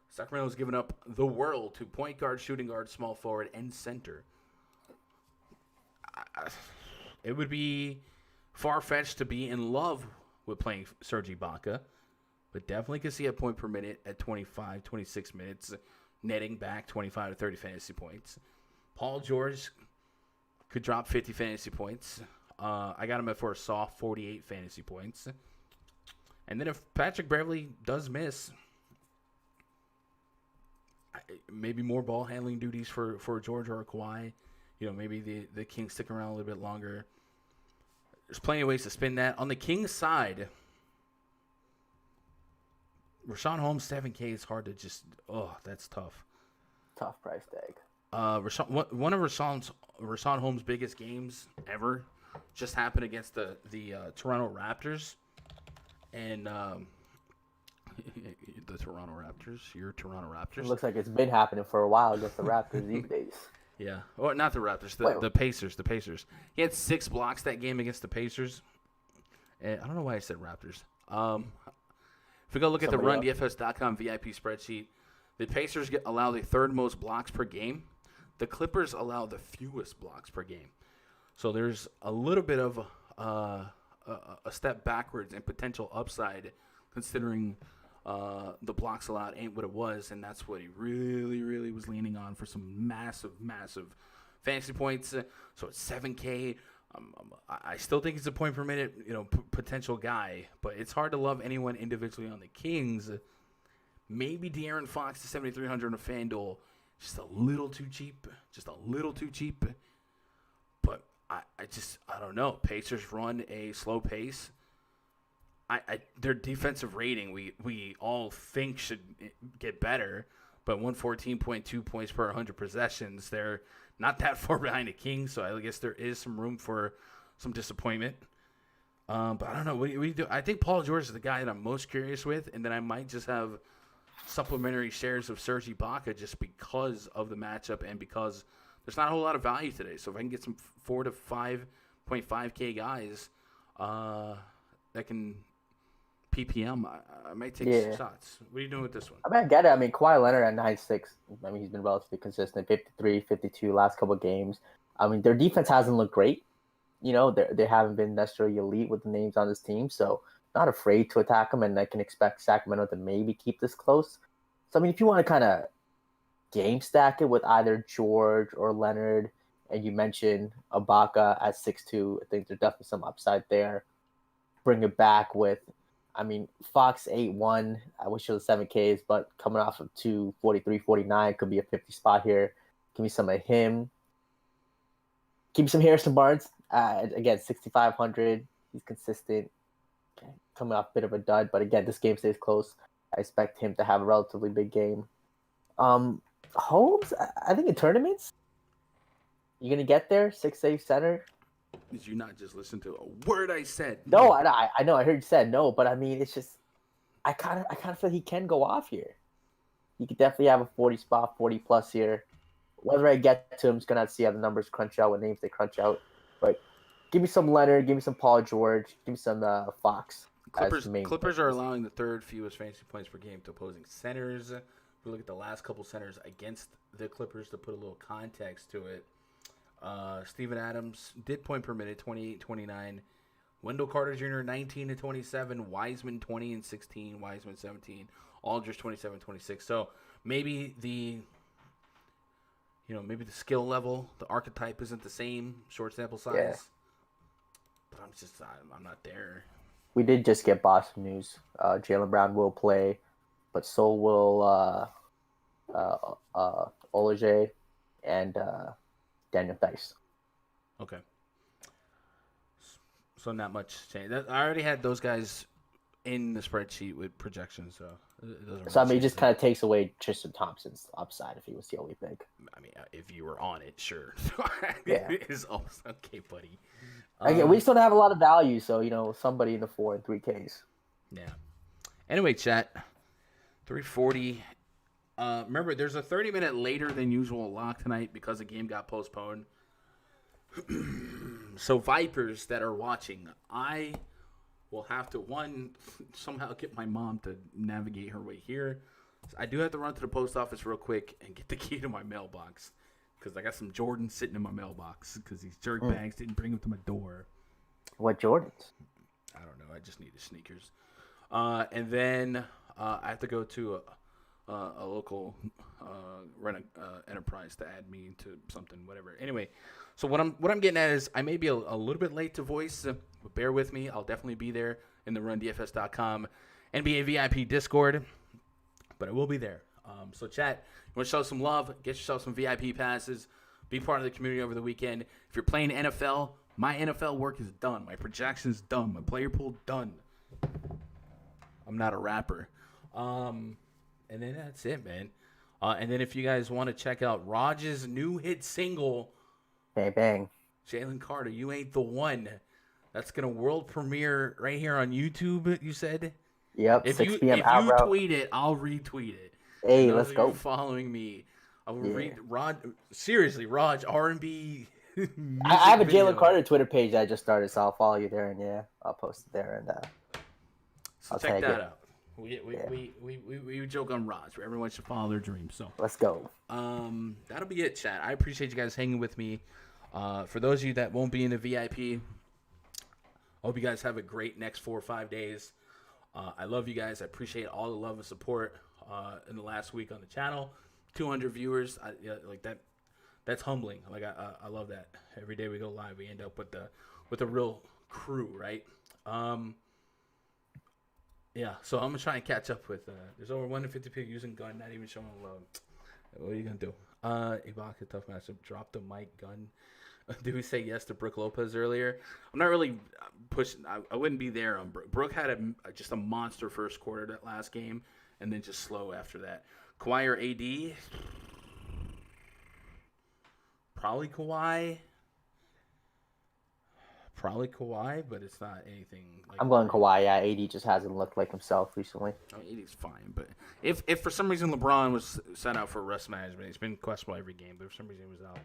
Sacramento's given up the world to point guard, shooting guard, small forward, and center. It would be far-fetched to be in love with playing Serge Ibaka, but definitely can see a point per minute at 25, 26 minutes, netting back 25 to 30 fantasy points. Paul George could drop 50 fantasy points. I got him at for a soft 48 fantasy points. And then if Patrick Beverley does miss, maybe more ball handling duties for George or Kawhi. You know, maybe the Kings stick around a little bit longer. There's plenty of ways to spin that. On the Kings side, Rashawn Holmes 7K is hard to just. Oh, that's tough. Tough price tag. One of Rashawn Holmes' biggest games ever just happened against the Toronto Raptors, and the Toronto Raptors. Your Toronto Raptors. It looks like it's been happening for a while against the Raptors these days. Yeah. Well, not the Raptors. The Pacers. The Pacers. He had 6 blocks that game against the Pacers. And I don't know why I said Raptors. If we go look at the RunDFS.com VIP spreadsheet, the Pacers allow the third most blocks per game. The Clippers allow the fewest blocks per game. So there's a little bit of a step backwards and potential upside considering the blocks allowed ain't what it was, and that's what he really, really was leaning on for some massive, massive fantasy points. So it's 7K. I still think he's a point per minute, potential guy, but it's hard to love anyone individually on the Kings. Maybe De'Aaron Fox to 7,300 on FanDuel, just a little too cheap, But I don't know. Pacers run a slow pace. Their defensive rating we all think should get better, but 114.2 points per 100 possessions. They're not that far behind the Kings, so I guess there is some room for some disappointment. But I don't know. What do you do? I think Paul George is the guy that I'm most curious with, and then I might just have supplementary shares of Serge Ibaka just because of the matchup and because there's not a whole lot of value today. So if I can get some 4 to 5.5K guys that can PPM, I might take some shots. What are you doing with this one? I mean, I get it. I mean, Kawhi Leonard at 9.6, I mean, he's been relatively consistent, 53, 52 last couple of games. I mean, their defense hasn't looked great. They haven't been necessarily elite with the names on this team, so not afraid to attack them, and I can expect Sacramento to maybe keep this close. So, I mean, if you want to kind of game stack it with either George or Leonard, and you mentioned Ibaka at 6'2", I think there's definitely some upside there. Bring it back with, I mean, Fox 8'1", I wish it was 7Ks, but coming off of 243, 49 could be a 50 spot here. Give me some of him. Give me some Harrison Barnes. Again, 6,500. He's consistent. Okay. Coming off a bit of a dud, but again, this game stays close. I expect him to have a relatively big game. Holmes, I think in tournaments, you're going to get there, 6'8" center. Did you not just listen to a word I said? No, I know. I heard you said no, but I mean, it's just I kind of feel he can go off here. He could definitely have a 40 spot, 40 plus here. whether I get to him, just gonna have to see how the numbers crunch out, what names they crunch out. But give me some Leonard, give me some Paul George, give me some Fox as the main. Clippers are allowing the third fewest fantasy points per game to opposing centers. If we look at the last couple centers against the Clippers to put a little context to it. Steven Adams did point per minute, 28-29. Wendell Carter Jr., 19-27. Wiseman, 20-16. Wiseman, 17. Aldridge, 27-26. So maybe the skill level, the archetype isn't the same, short sample size. Yeah. But I'm not there. We did just get Boston news. Jaylen Brown will play, but so will Olajay and Daniel Theis. Okay. So not much change. I already had those guys in the spreadsheet with projections, so it doesn't. So I mean, it just kind of takes away Tristan Thompson's upside if he was the only pick. I mean, if you were on it, sure. Yeah. It's also okay, buddy. Again, we still have a lot of value, so somebody in the 4 and 3Ks. Yeah. Anyway, chat. 340. Remember, there's a 30-minute later than usual lock tonight because the game got postponed. So Vipers that are watching, I will have to somehow get my mom to navigate her way here. So I do have to run to the post office real quick and get the key to my mailbox because I got some Jordans sitting in my mailbox because these jerkbags didn't bring them to my door. What Jordans? I don't know. I just needed sneakers. And then I have to go to a local enterprise to add me to something, whatever. Anyway, so what I'm getting at is I may be a little bit late to voice, but bear with me. I'll definitely be there in the RunDFS.com NBA VIP Discord, but I will be there. So chat, you want to show some love, get yourself some VIP passes, be part of the community over the weekend. If you're playing NFL, my NFL work is done. My projection's done. My player pool done. I'm not a rapper. And then that's it, man. And then if you guys want to check out Raj's new hit single, Bang bang. Jalen Carter, You Ain't the One. That's going to world premiere right here on YouTube, you said? Yep, If 6 you p.m. out route. tweet it, I'll retweet it. Hey, Those let's of go. you following me. I will read seriously, Raj, R&B. I have a Jalen Carter Twitter page that I just started, so I'll follow you there, and I'll post it there, and so I'll check tag that it. out. We joke on Raj. Everyone should follow their dreams. So Let's go. that'll be it, chat. I appreciate you guys hanging with me. For those of you that won't be in the VIP, I hope you guys have a great next 4 or 5 days. I love you guys. I appreciate all the love and support in the last week on the channel. 200 viewers, like that. That's humbling. Like I love that. Every day we go live, we end up with a real crew, right? Yeah. So I'm gonna try and catch up with. There's over 150 people using gun, not even showing love. What are you gonna do? Ibaka, tough matchup. Drop the mic gun. Did we say yes to Brooke Lopez earlier? I'm not really pushing. I wouldn't be there on Brooke. Brooke had just a monster first quarter that last game, and then just slow after that. Kawhi or AD? Probably Kawhi. But it's not anything like I'm going Kawhi. Yeah, AD just hasn't looked like himself recently. I mean, AD's fine, but if for some reason LeBron was sent out for rest management, he's been questionable every game, but if for some reason he was out,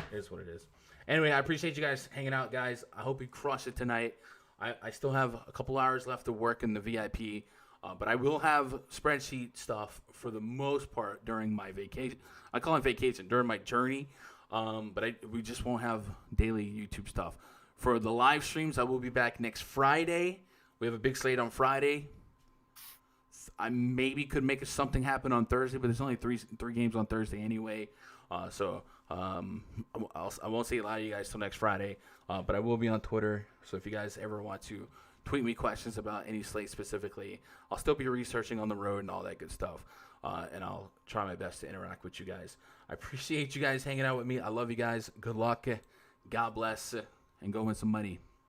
it is what it is. Anyway, I appreciate you guys hanging out, guys. I hope you crush it tonight. I still have a couple hours left to work in the VIP, but I will have spreadsheet stuff for the most part during my vacation. I call it vacation, during my journey, but we just won't have daily YouTube stuff. For the live streams, I will be back next Friday. We have a big slate on Friday. I maybe could make something happen on Thursday, but there's only three games on Thursday anyway. So I won't see a lot of you guys till next Friday, but I will be on Twitter. So if you guys ever want to tweet me questions about any slate specifically, I'll still be researching on the road and all that good stuff. And I'll try my best to interact with you guys. I appreciate you guys hanging out with me. I love you guys. Good luck. God bless. And go win some money.